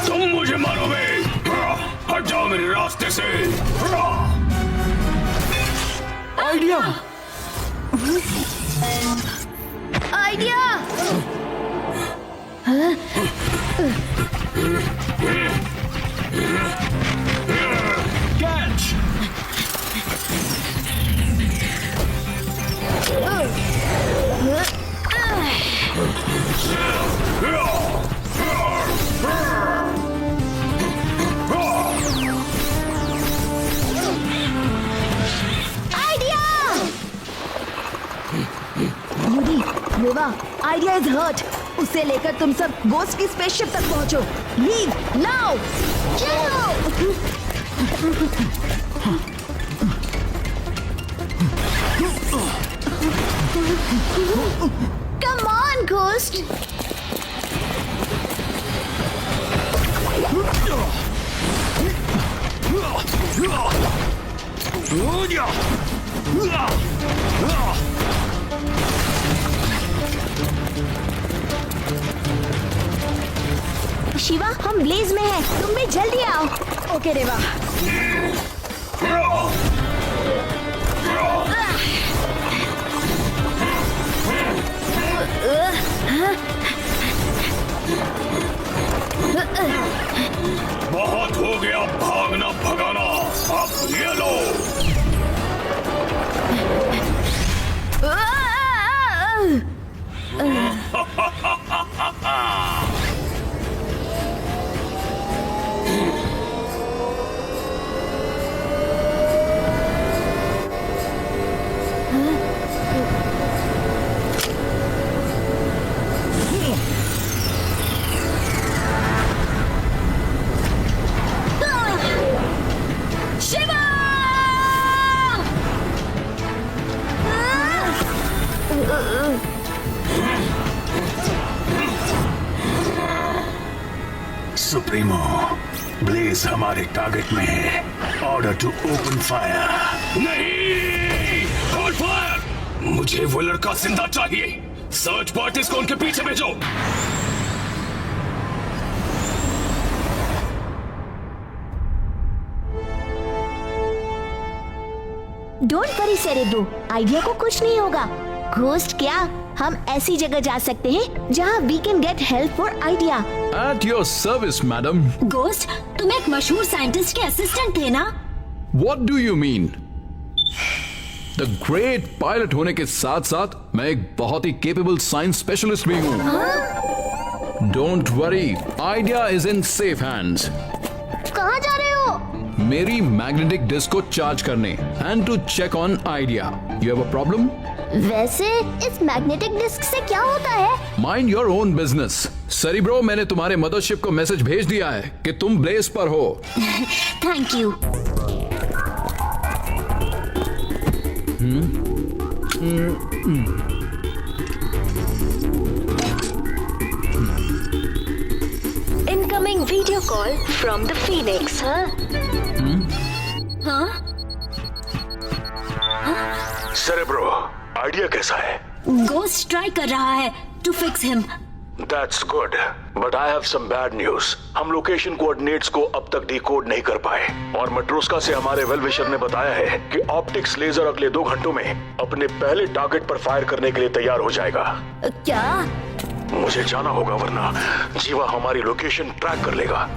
तुम मुझे मारोगे? हट जाओ मेरे रास्ते से.
Idea.
Idea!
Catch.
Nova, Idea is hurt. उसे लेकर तुम सब गोस्ट की स्पेसशिप तक पहुंचो. Leave now.
Come on, Ghost. Shiva, हम ब्लेज में हैं. तुम भी जल्दी आओ.
ओके रेवा.
बहुत हो गया भागना भगाना. अब ये लो. सुप्रीमो, ब्लेज हमारे टारगेट में है. Order to open fire. नहीं, होल्ड फायर. मुझे वो लड़का जिंदा चाहिए. सर्च पार्टीज को उनके पीछे भेजो.
डोंट वरी सेरेब्रो, आइडिया को कुछ नहीं होगा. घोस्ट क्या, हम ऐसी जगह जा सकते हैं जहां we can get help for Idea.
At your service madam.
Ghost, तुम एक मशहूर साइंटिस्ट के असिस्टेंट थे ना?
What do you mean? The great pilot होने के साथ साथ मैं एक बहुत ही केपेबल साइंस स्पेशलिस्ट भी हूँ. Don't worry, Idea is in safe hands.
कहाँ जा रहे हो?
मेरी मैग्नेटिक डिस्क को चार्ज करने and to check on Idea. You have a problem?
वैसे इस मैग्नेटिक डिस्क से क्या होता है?
Mind your own business. Cerebro, मैंने तुम्हारे मदरशिप को मैसेज भेज दिया है कि तुम ब्लेस पर हो.
Thank you.
Incoming video call from the Phoenix.
हाँ?
सेरेब्रो, आइडिया कैसा है?
गोस्ट ट्राई कर रहा है to fix him.
That's good, but I have some bad news. हम लोकेशन कोऑर्डिनेट्स को अब तक डिकोड नहीं कर पाए और मैट्रोस्का से हमारे वेलविशर ने बताया है कि ऑप्टिक्स लेजर अगले 2 घंटों में अपने पहले टारगेट पर फायर करने के लिए तैयार हो जाएगा।
क्या?
मुझे जाना होगा वरना जीवा हमारी लोकेशन ट्रैक कर लेगा।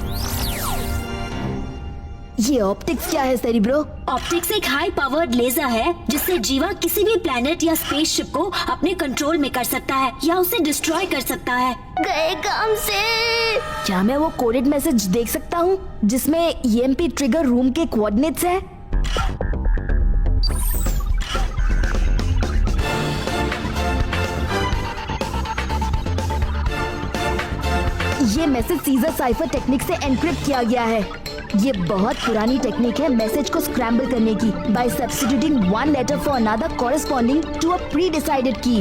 ये ऑप्टिक्स क्या है सेरिब्रो?
ऑप्टिक्स एक हाई पावर्ड लेजर है जिससे जीवा किसी भी प्लेनेट या स्पेसशिप को अपने कंट्रोल में कर सकता है या उसे डिस्ट्रॉय कर सकता है।
गए काम से।
क्या मैं वो कोडेड मैसेज देख सकता हूँ जिसमें EMP ट्रिगर रूम के कोऑर्डिनेट्स है? ये मैसेज सीजर साइफर टेक्निक से एनक्रिप्ट किया गया है। ये बहुत पुरानी टेक्निक है मैसेज को स्क्रैम्बल करने की by substituting one letter for another corresponding to a pre decided key.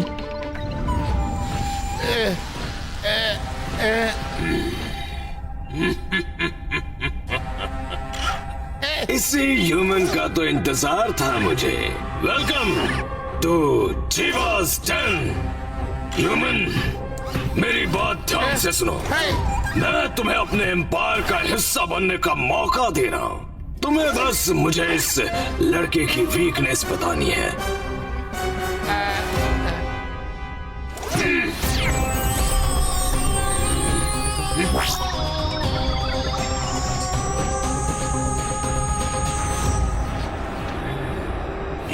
इसी ह्यूमन का तो इंतजार था मुझे। Welcome to जीवास 10। ह्यूमन, मेरी बात ध्यान से सुनो। मैं तुम्हें अपने एम्पायर का हिस्सा बनने का मौका दे रहा हूँ। तुम्हें बस मुझे इस लड़के की वीकनेस बतानी है।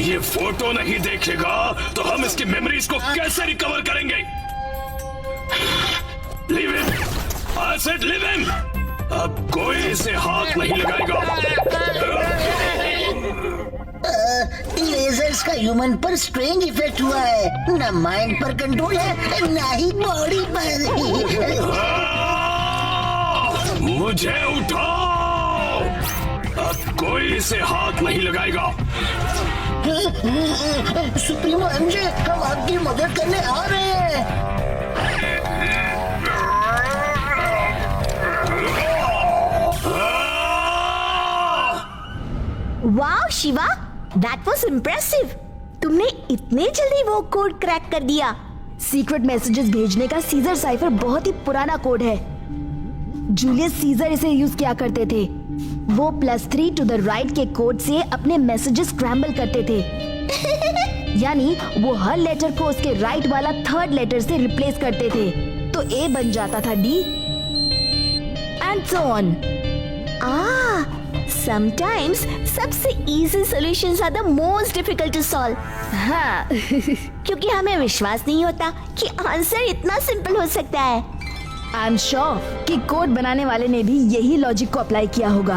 ये फोटो नहीं देखेगा तो हम इसकी मेमोरीज को कैसे रिकवर करेंगे? Leave him! I said leave him! अब कोई इसे हाथ नहीं लगाएगा।
लेजर्स का ह्यूमन पर स्ट्रेंज इफेक्ट हुआ है। न माइंड पर कंट्रोल है न ही बॉडी पर।
मुझे उठाओ! अब कोई इसे हाथ नहीं लगाएगा।
सुप्रीमो एमजे, हम आपकी मदद करने आ रहे हैं।
Wow Shiva, that was impressive. तुमने इतने जल्दी वो कोड क्रैक कर दिया।
सीक्रेट मैसेजेस भेजने का सीजर साइफर बहुत ही पुराना कोड है। जूलियस सीजर इसे यूज किया करते थे। वो +3 टू द राइट के कोड से अपने मैसेजेस स्क्रैम्बल करते थे। यानी वो हर लेटर को उसके राइट वाला थर्ड लेटर से रिप्लेस करते थे तो A बन जाता था D and so on.
Sometimes सबसे easy solutions are the most difficult to solve।
हाँ
क्योंकि हमें विश्वास नहीं होता कि आंसर इतना सिंपल हो सकता है।
आई एम श्योर कि कोड बनाने वाले ने भी यही लॉजिक को अप्लाई किया होगा।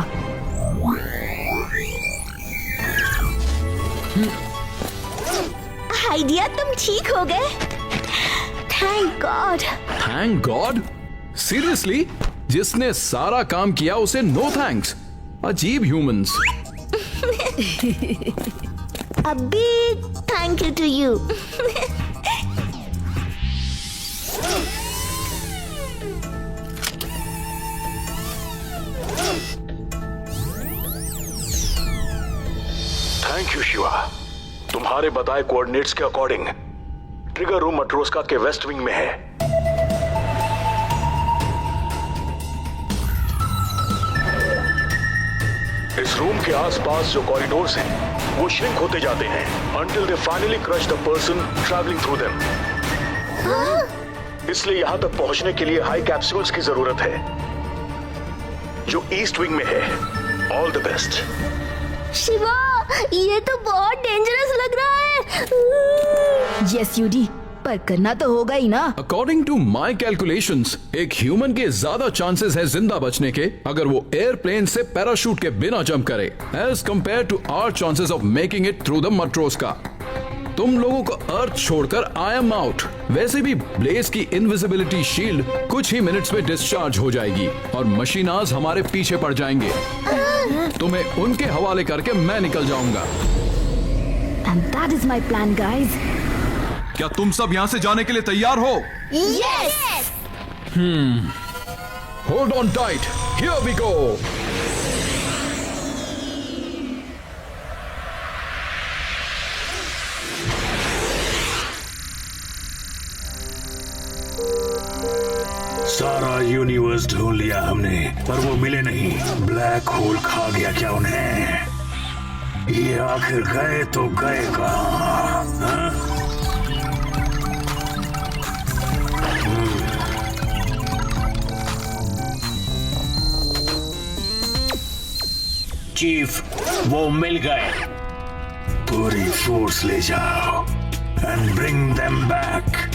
आइडिया, तुम ठीक हो गए। Thank God.
Thank God? Seriously? जिसने सारा काम किया उसे नो थैंक्स? अजीब humans.
A big thank you to you।
Thank you Shiva. तुम्हारे बताए कोऑर्डिनेट्स के अकॉर्डिंग ट्रिगर रूम मैट्रोस्का के वेस्ट विंग में है। इस रूम के आसपास जो कॉरिडोर्स हैं वो श्रिंक होते जाते हैं until they finally crush the person traveling through them। इसलिए यहां तक पहुंचने के लिए हाई कैप्सूल्स की जरूरत है जो ईस्ट विंग में है। All the best.
शिवा, ये तो बहुत डेंजरस लग रहा है।
यस यूडी, पर करना तो होगा ही ना।
अकॉर्डिंग टू माई कैलकुलेशंस, एक ह्यूमन के ज्यादा चांसेस है जिंदा बचने के अगर वो एयरप्लेन से पैराशूट के बिना जंप करे as compare to our chances of making it through the Matroska. तुम लोगों को अर्थ छोड़कर आई एम आउट। वैसे भी ब्लेज की इनविजिबिलिटी शील्ड कुछ ही मिनट्स में डिस्चार्ज हो जाएगी और मशीनाज हमारे पीछे पड़ जाएंगे। तुम्हें उनके हवाले करके मैं निकल जाऊंगा।
And that is my plan, guys.
क्या तुम सब यहाँ से जाने के लिए तैयार हो?
Yes!
Hold on tight. Here we go.
Signals ढूंढ लिया हमने, पर वो मिले नहीं। ब्लैक होल खा गया क्या उन्हें? ये आखिर गए तो गए कहाँ? हाँ?
चीफ, वो मिल गए।
पूरी फोर्स ले जाओ एंड ब्रिंग देम बैक।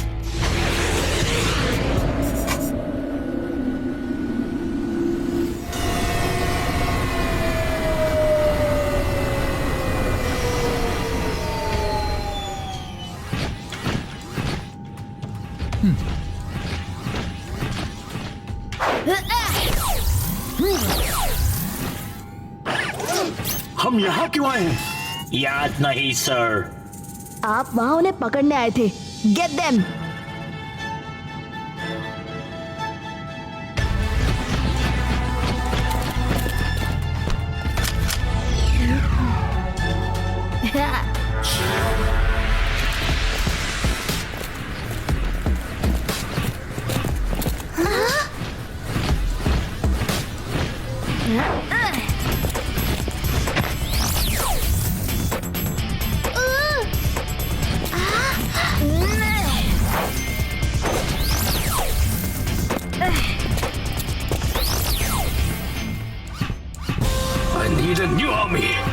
हम यहाँ क्यों आए हैं? याद नहीं सर।
आप वहां उन्हें पकड़ने आए थे। Get them.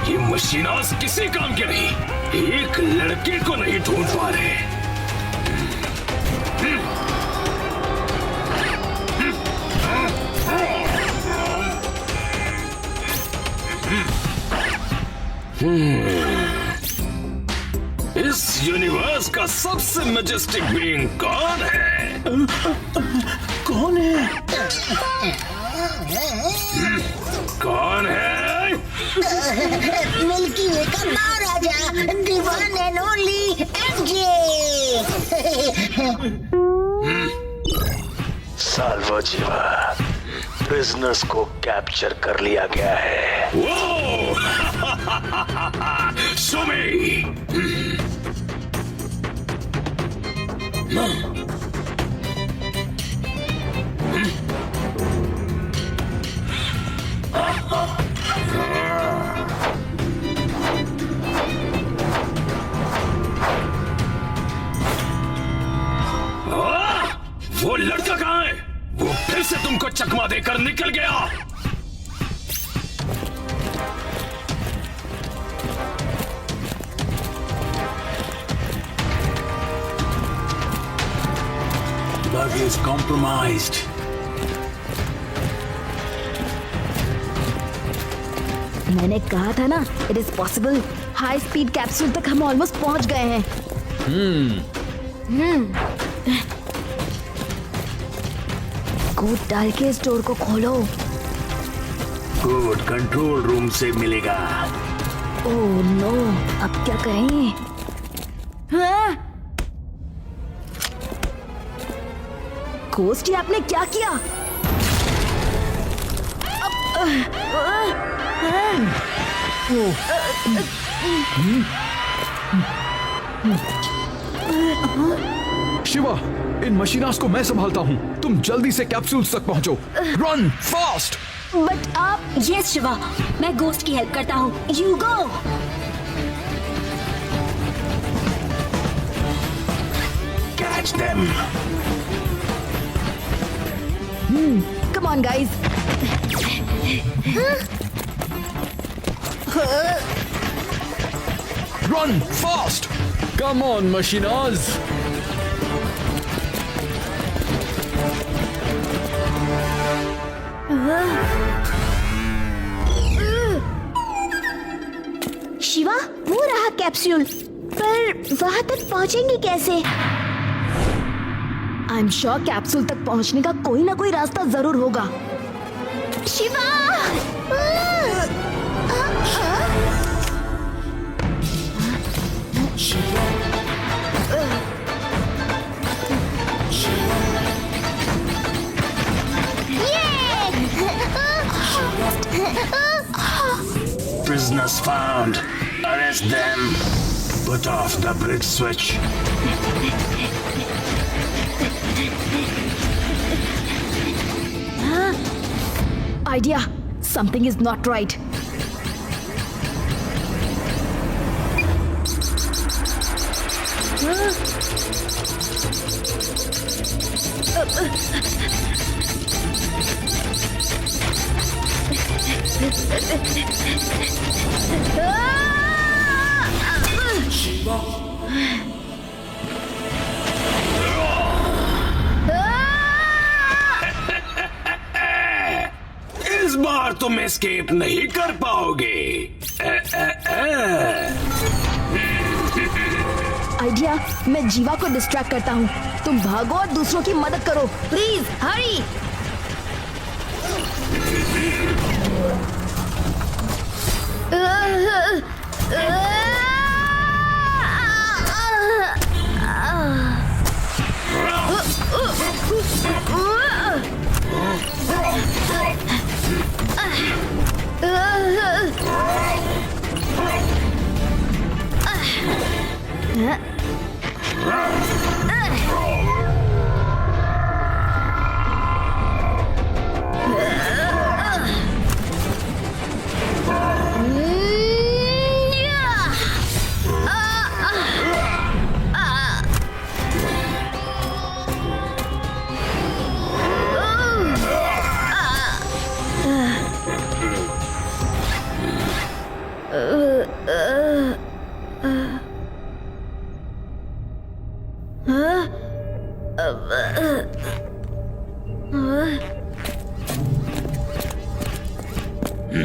ये मशीनास किसी काम के नहीं, एक लड़के को नहीं ढूंढ पा रहे। इस यूनिवर्स का सबसे मैजेस्टिक बीइंग कौन है?
कौन है?
कौन है?
मिल्की वे का महाराजा, the one and only MJ.
Salvo Jiva, business को कैप्चर कर लिया गया है।
वो सुमी। वो लड़का कहाँ है? वो फिर से तुमको चकमा देकर निकल गया।
Bug is compromised.
मैंने कहा था ना, it is possible. High speed capsule तक हम ऑलमोस्ट पहुंच गए हैं। कोड डाल के इस डोर को खोलो।
कोड कंट्रोल रूम से मिलेगा।
ओह नो, अब क्या करें? हाँ? घोस्ट, आपने क्या किया?
शिवा, इन मशीनास को मैं संभालता हूँ। तुम जल्दी से कैप्सूल्स तक पहुँचो। Run fast.
बट आप।
यस शिवा, मैं गोस्ट की हेल्प करता हूँ। You go.
Catch them.
Come on guys.
Run fast.
Come on machines.
Shiva, वो रहा कैप्सूल, पर वहां तक पहुंचेंगे कैसे? आई एम श्योर कैप्सूल तक पहुंचने का कोई ना कोई रास्ता जरूर होगा। Shiva!
Prisoners found. Arrest them. Put off the bridge switch.
Idea, something is not right.
इस बार तुम एस्केप नहीं कर पाओगे।
आइडिया, मैं जीवा को डिस्ट्रैक्ट करता हूँ। तुम भागो और दूसरों की मदद करो। प्लीज हरी।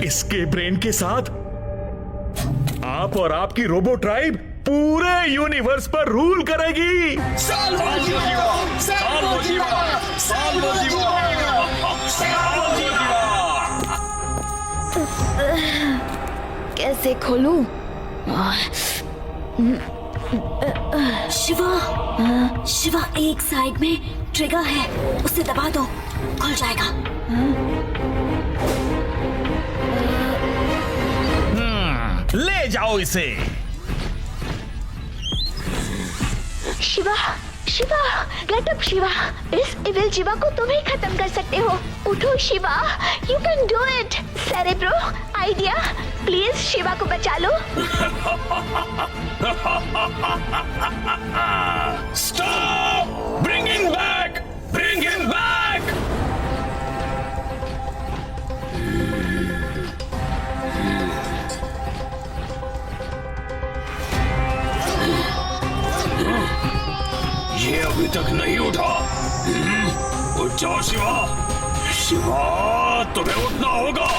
इसके ब्रेन के साथ आप और आपकी रोबो ट्राइब पूरे यूनिवर्स पर रूल करेगी।
कैसे खोलूं?
शिवा एक साइड में ट्रिगर है, उसे दबा दो, खुल जाएगा।
ले जाओ इसे।
Shiva, get up Shiva. इस इविल जीवा को तुम ही खत्म कर सकते हो। उठो Shiva, you can do it. Cerebro, idea, please Shiva को बचा लो।
Stop! Bring him back! Bring him back! ये अभी तक नहीं उठा। उठ जाओ शिवा। शिवा, तुम्हें उठना होगा।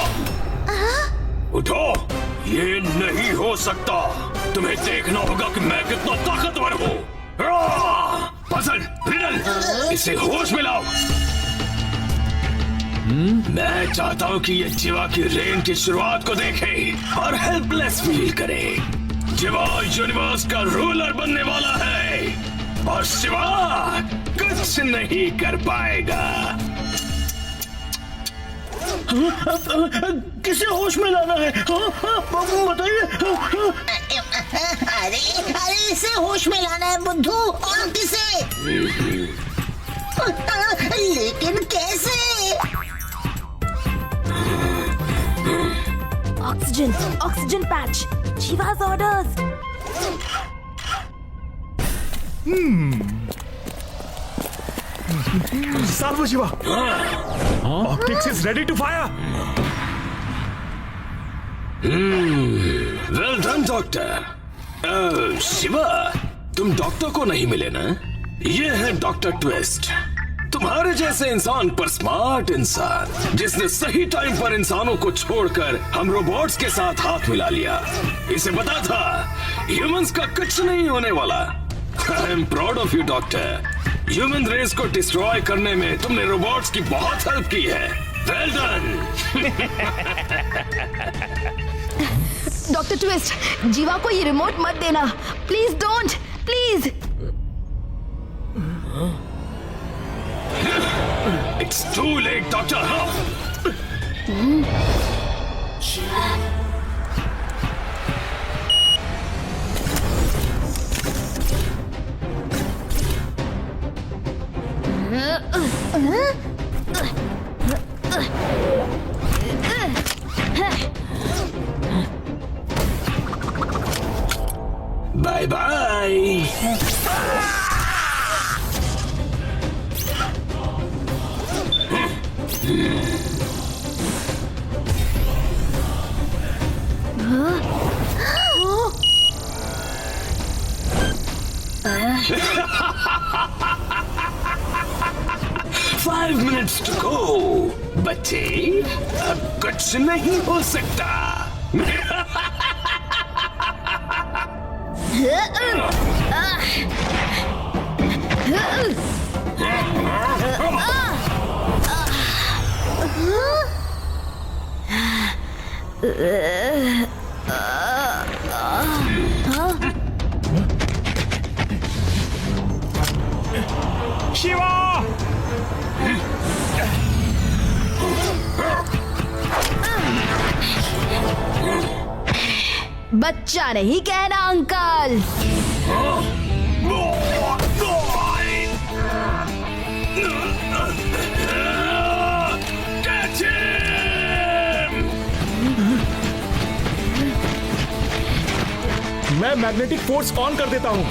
उठो, ये नहीं हो सकता। तुम्हें देखना होगा कि मैं कितना ताकतवर हूँ। पजल, रिडल, इसे होश में लाओ। मैं चाहता हूँ कि ये जीवा की रेन की शुरुआत को देखे और हेल्पलेस फील करे। जीवा यूनिवर्स का रूलर बनने वाला है और शिवा कुछ नहीं कर पाएगा।
किसे होश में लाना है? बताइए।
अरे इसे होश में लाना है बुद्धू। और किसे? लेकिन कैसे?
Oxygen patch. Jiva's orders।
Salvo Shiva. Optics is ready to fire.
Well done, doctor. Shiva, तुम डॉक्टर को नहीं मिले ना? ये है डॉक्टर ट्विस्ट, तुम्हारे जैसे इंसान पर स्मार्ट इंसान, जिसने सही टाइम पर इंसानों को छोड़कर हम रोबोट्स के साथ हाथ मिला लिया। इसे पता था ह्यूमंस का कुछ नहीं होने वाला। I am proud of you doctor. Human race को डिस्ट्रॉय करने में तुमने रोबोट्स की बहुत हेल्प की है। Well done.
डॉक्टर ट्विस्ट, जीवा को ये रिमोट मत देना। Please don't, please.
It's too late doctor.
Bye bye. Five minutes to go, बच्चे अब कुछ नहीं हो सकता।
शिवा!
बच्चा नहीं कहना अंकल।
Catch him!
मैं मैग्नेटिक फोर्स ऑन कर देता हूँ।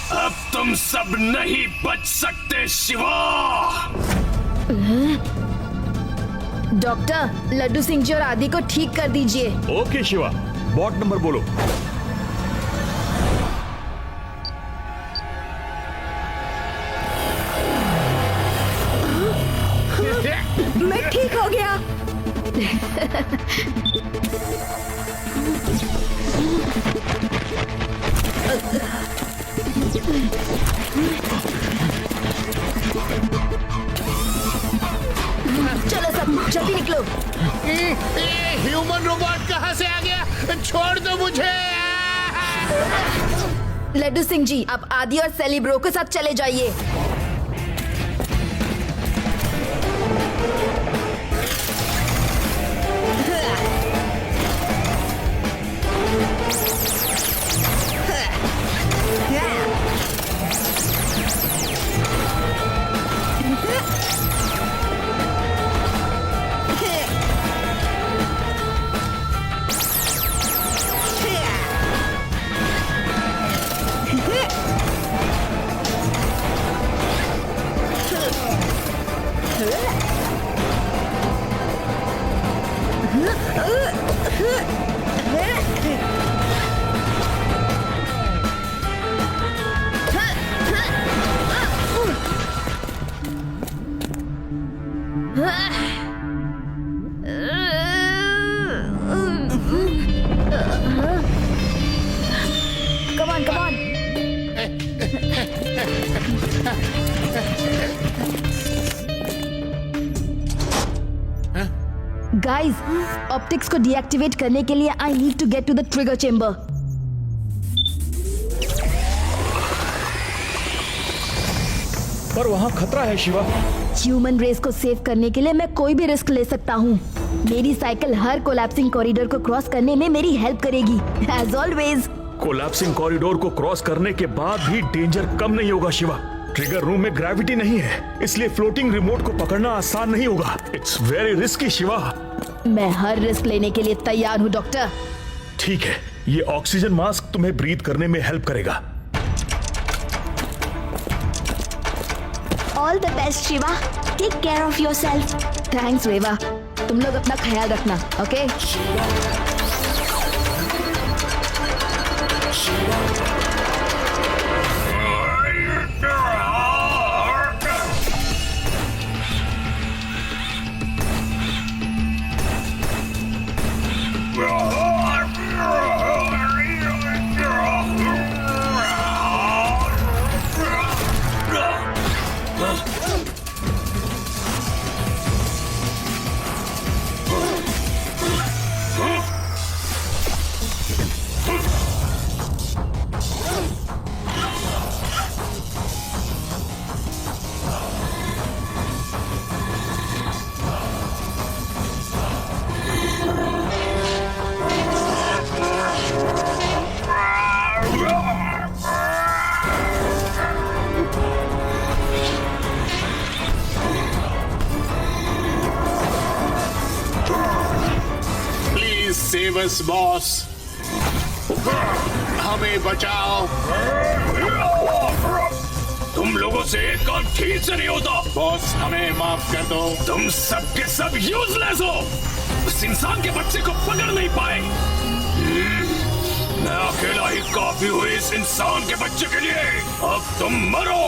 अब तुम सब नहीं बच सकते शिवा।
डॉक्टर, लड्डू सिंह जी और आदि को ठीक कर दीजिए।
ओके शिवा, बॉट नंबर बोलो।
मैं ठीक हो गया। चलो सब जल्दी निकलो।
ह्यूमन रोबोट कहाँ से आ गया? छोड़ दो मुझे।
लड्डू सिंह जी, आप आदि और सेलिब्रो के साथ चले जाइए। Come on, come on. Guys, optics को डीएक्टिवेट करने के लिए I need to get to the trigger chamber.
पर वहाँ खतरा है शिवा।
ह्यूमन रेस को सेव करने के लिए मैं कोई भी रिस्क ले सकता हूँ। मेरी साइकिल हर कोलैप्सिंग कॉरिडोर को क्रॉस करने में मेरी हेल्प करेगी, एज ऑलवेज।
कोलैप्सिंग कॉरिडोर को क्रॉस करने के बाद भी डेंजर कम नहीं होगा शिवा। ट्रिगर रूम में ग्रेविटी नहीं है, इसलिए फ्लोटिंग रिमोट को पकड़ना आसान नहीं होगा। It's very risky Shiva.
मैं हर रिस्क लेने के लिए तैयार हूँ डॉक्टर।
ठीक है, ये ऑक्सीजन मास्क तुम्हें ब्रीथ करने में हेल्प करेगा।
All the best Shiva, take care of yourself.
Thanks Reva, तुम लोग अपना ख्याल रखना, ओके?
सेव अस बॉस, हमें बचाओ।
तुम लोगों से एक काम ठीक से नहीं होता।
बॉस हमें माफ कर दो।
तुम सब के सब यूजलेस हो, उस इंसान के बच्चे को पकड़ नहीं पाए। मैं अकेला ही काफी हूँ इस इंसान के बच्चे के लिए। अब तुम मरो।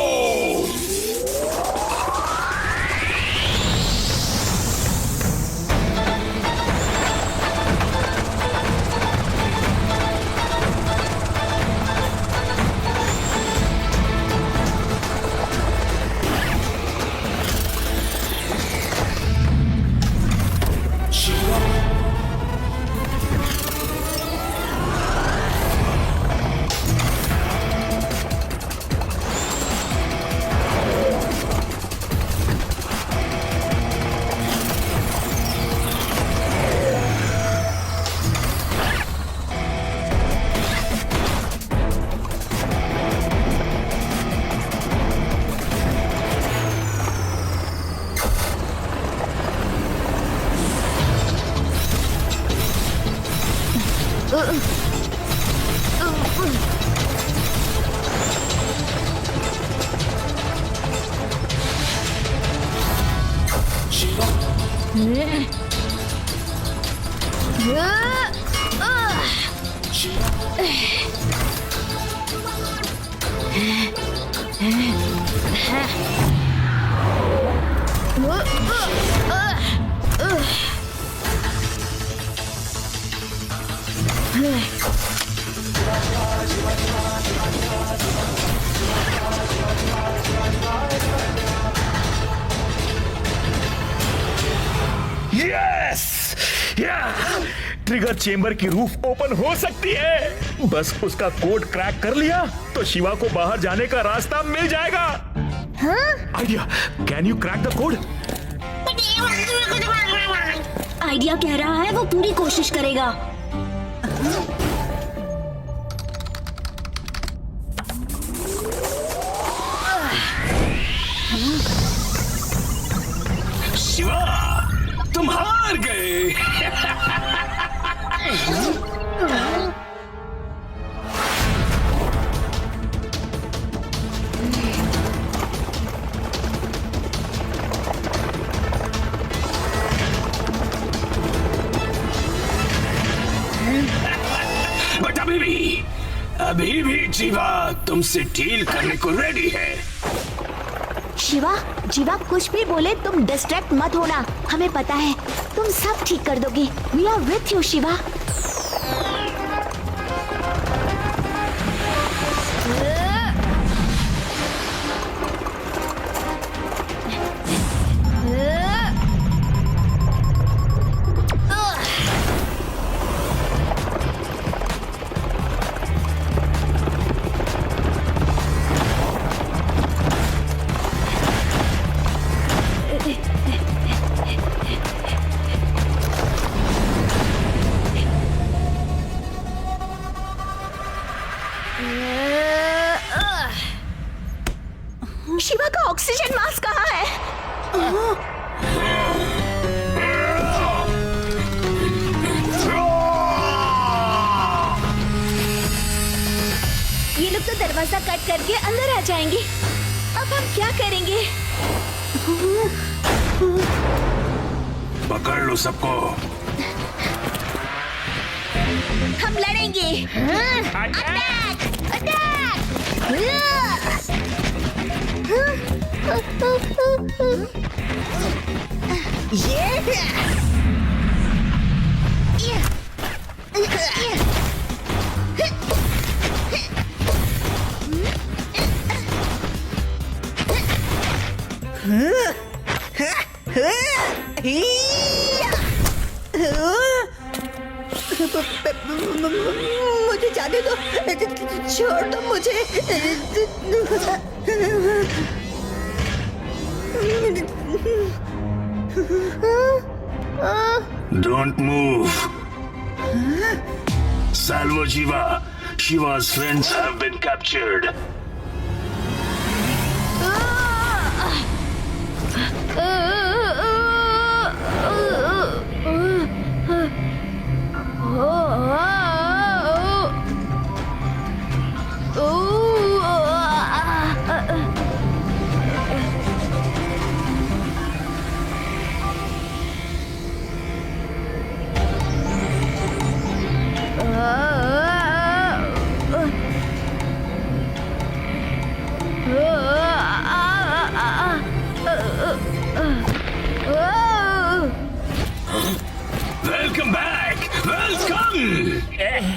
यस! ट्रिगर चेंबर की रूफ ओपन हो सकती है। बस उसका कोड क्रैक कर लिया तो शिवा को बाहर जाने का रास्ता मिल जाएगा। Idea, can you crack the code?
Idea कह रहा है वो पूरी कोशिश करेगा।
शिवा, तुम हार गए। बट अभी भी जीवा तुमसे डील करने को रेडी है।
शिवा, जीवा कुछ भी बोले तुम डिस्ट्रैक्ट मत होना, हमें पता है तुम सब ठीक कर दोगे। We are with you Shiva. Shiva का ऑक्सीजन मास्क कहाँ है? ये लोग तो दरवाजा कट करके अंदर आ जाएंगे। अब हम क्या करेंगे?
पकड़ लो सबको।
हम लड़ेंगे। अटैक!
मुझे जाने दो, छोड़ दो मुझे।
Don't move. Salvo Jiva. Shiva's friends have been captured.
Oh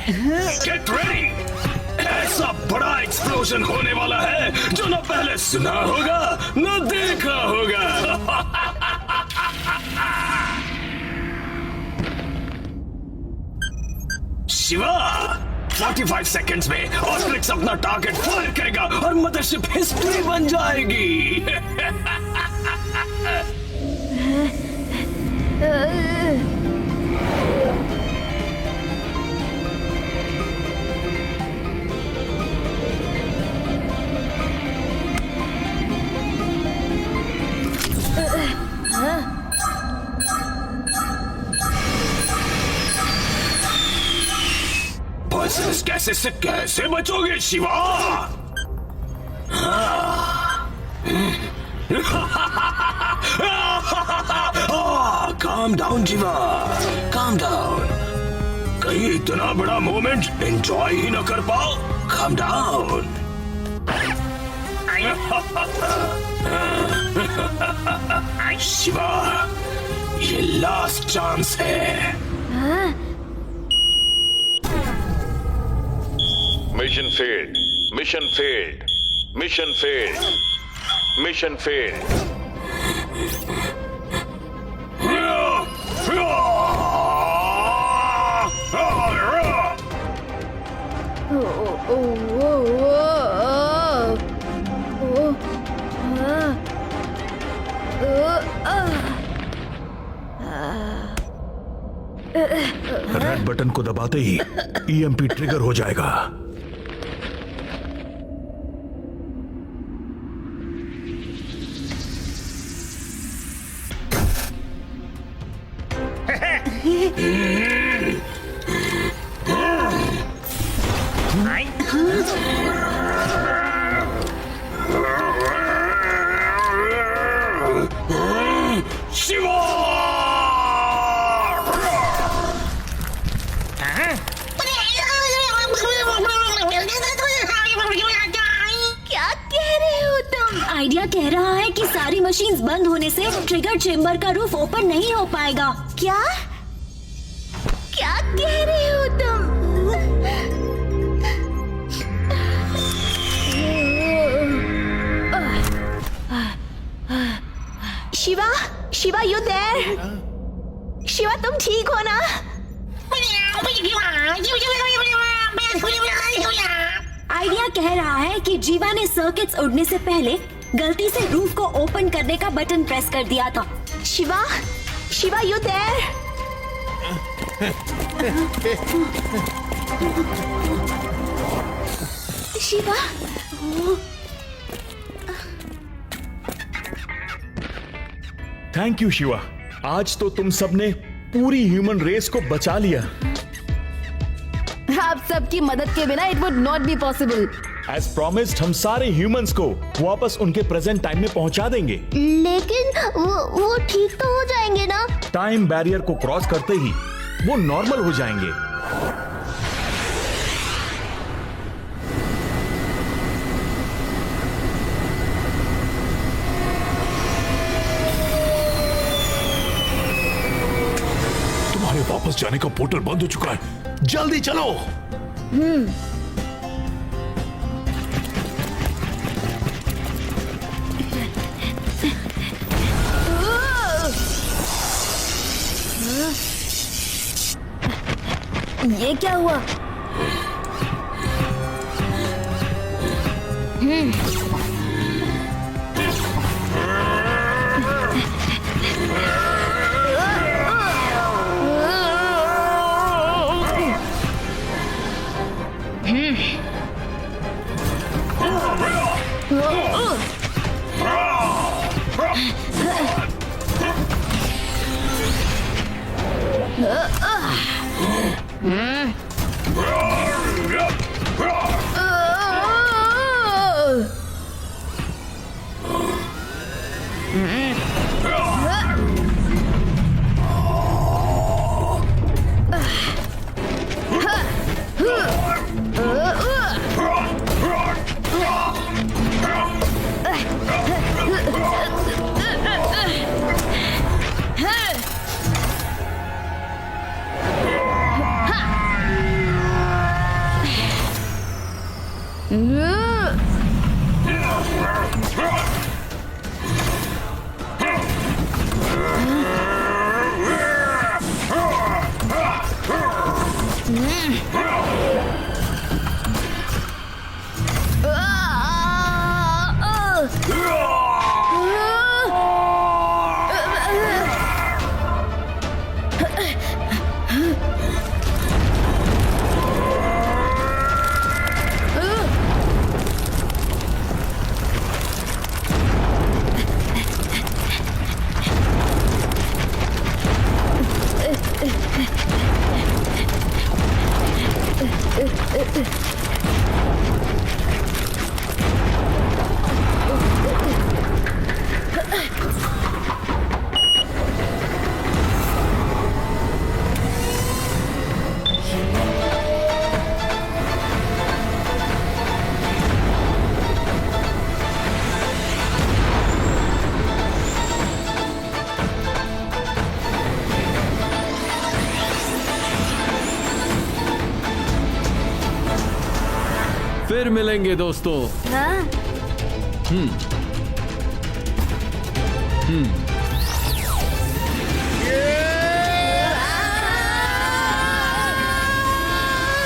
get ready. ऐसा बड़ा एक्सप्लोजन होने वाला है जो न पहले सुना होगा न देखा होगा। शिवा 45 सेकंड्स में ऑस्ट्रिक्स अपना टारगेट फायर करेगा और मदरशिप हिस्ट्री बन जाएगी। बस इस कैसे से कैसे बचोगे शिवा? काम डाउन शिवा, काम डाउन। कहीं इतना बड़ा मोमेंट एंजॉय ही ना कर पाओ? काम डाउन। शिवा, ये लास्ट चांस है।
Mission failed. Mission failed. Mission failed. Mission failed.
Red button को दबाते ही ईएमपी ट्रिगर हो जाएगा।
शिवा!
क्या कह रहे हो तुम?
आइडिया कह रहा है कि सारी मशीन्स बंद होने से ट्रिगर चेम्बर का रूफ ओपन नहीं हो पाएगा।
क्या क्या कह रहे हो तुम? Shiva, Shiva you there? शिवा तुम ठीक हो ना?
आइडिया कह रहा है कि जीवा ने सर्किट्स उड़ने से पहले गलती से रूफ को ओपन करने का बटन प्रेस कर दिया था।
Shiva, Shiva you there? Shiva,
thank you Shiva, आज तो तुम सबने पूरी ह्यूमन रेस को बचा लिया।
आप सबकी मदद के बिना it would not be possible.
As promised हम सारे ह्यूमंस को वापस उनके प्रेजेंट टाइम में पहुंचा देंगे।
लेकिन वो ठीक तो हो जाएंगे ना?
टाइम बैरियर को क्रॉस करते ही वो नॉर्मल हो जाएंगे। तुम्हारे वापस जाने का पोर्टल बंद हो चुका है, जल्दी चलो।
ये क्या हुआ?
फिर मिलेंगे दोस्तों।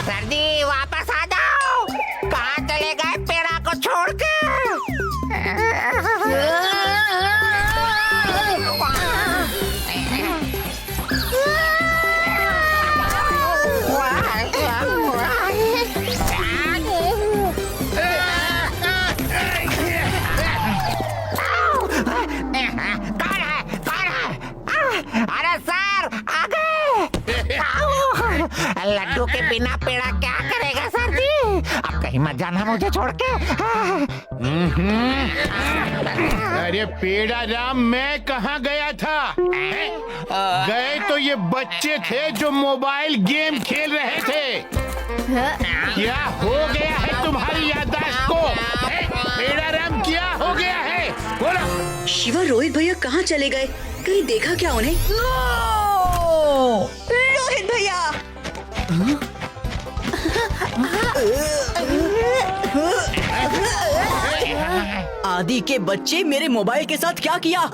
सर जी वापस आ जाओ। कहाँ चले गए पेड़ा को छोड़ के? अरे सर आ गए। लड्डू के बिना पेड़ा क्या करेगा सर जी? अब कहीं मत जाना मुझे छोड़ के।
अरे पेड़ा राम, मैं कहाँ गया था? गए तो ये बच्चे थे जो मोबाइल गेम खेल रहे थे। क्या हो गया है तुम्हारी याददाश्त को? पेड़ा राम क्या हो गया है? बोलो।
शिवा, रोहित भैया कहाँ चले गए? कहीं देखा क्या उन्हें? रोहित भैया!
आदि के बच्चे मेरे मोबाइल के साथ क्या किया?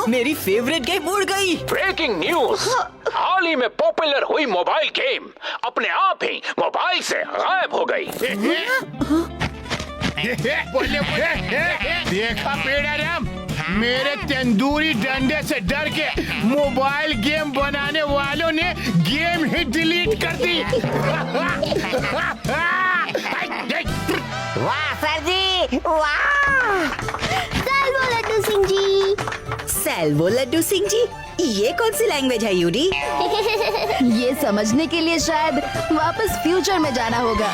मेरी फेवरेट गेम उड़ गई।
Breaking news! हाल ही में पॉपुलर हुई मोबाइल गेम अपने आप ही मोबाइल से गायब हो गई।
देखा पेड़ा राम, मेरे तंदूरी डंडे से डर के मोबाइल गेम बनाने वालों ने गेम ही डिलीट कर दी।
वाह सर जी, वाह!
सैल्वो लड्डू सिंह जी।
सैल्वो लड्डू सिंह जी, ये कौन सी लैंग्वेज है यूरी?
ये समझने के लिए शायद वापस फ्यूचर में जाना होगा।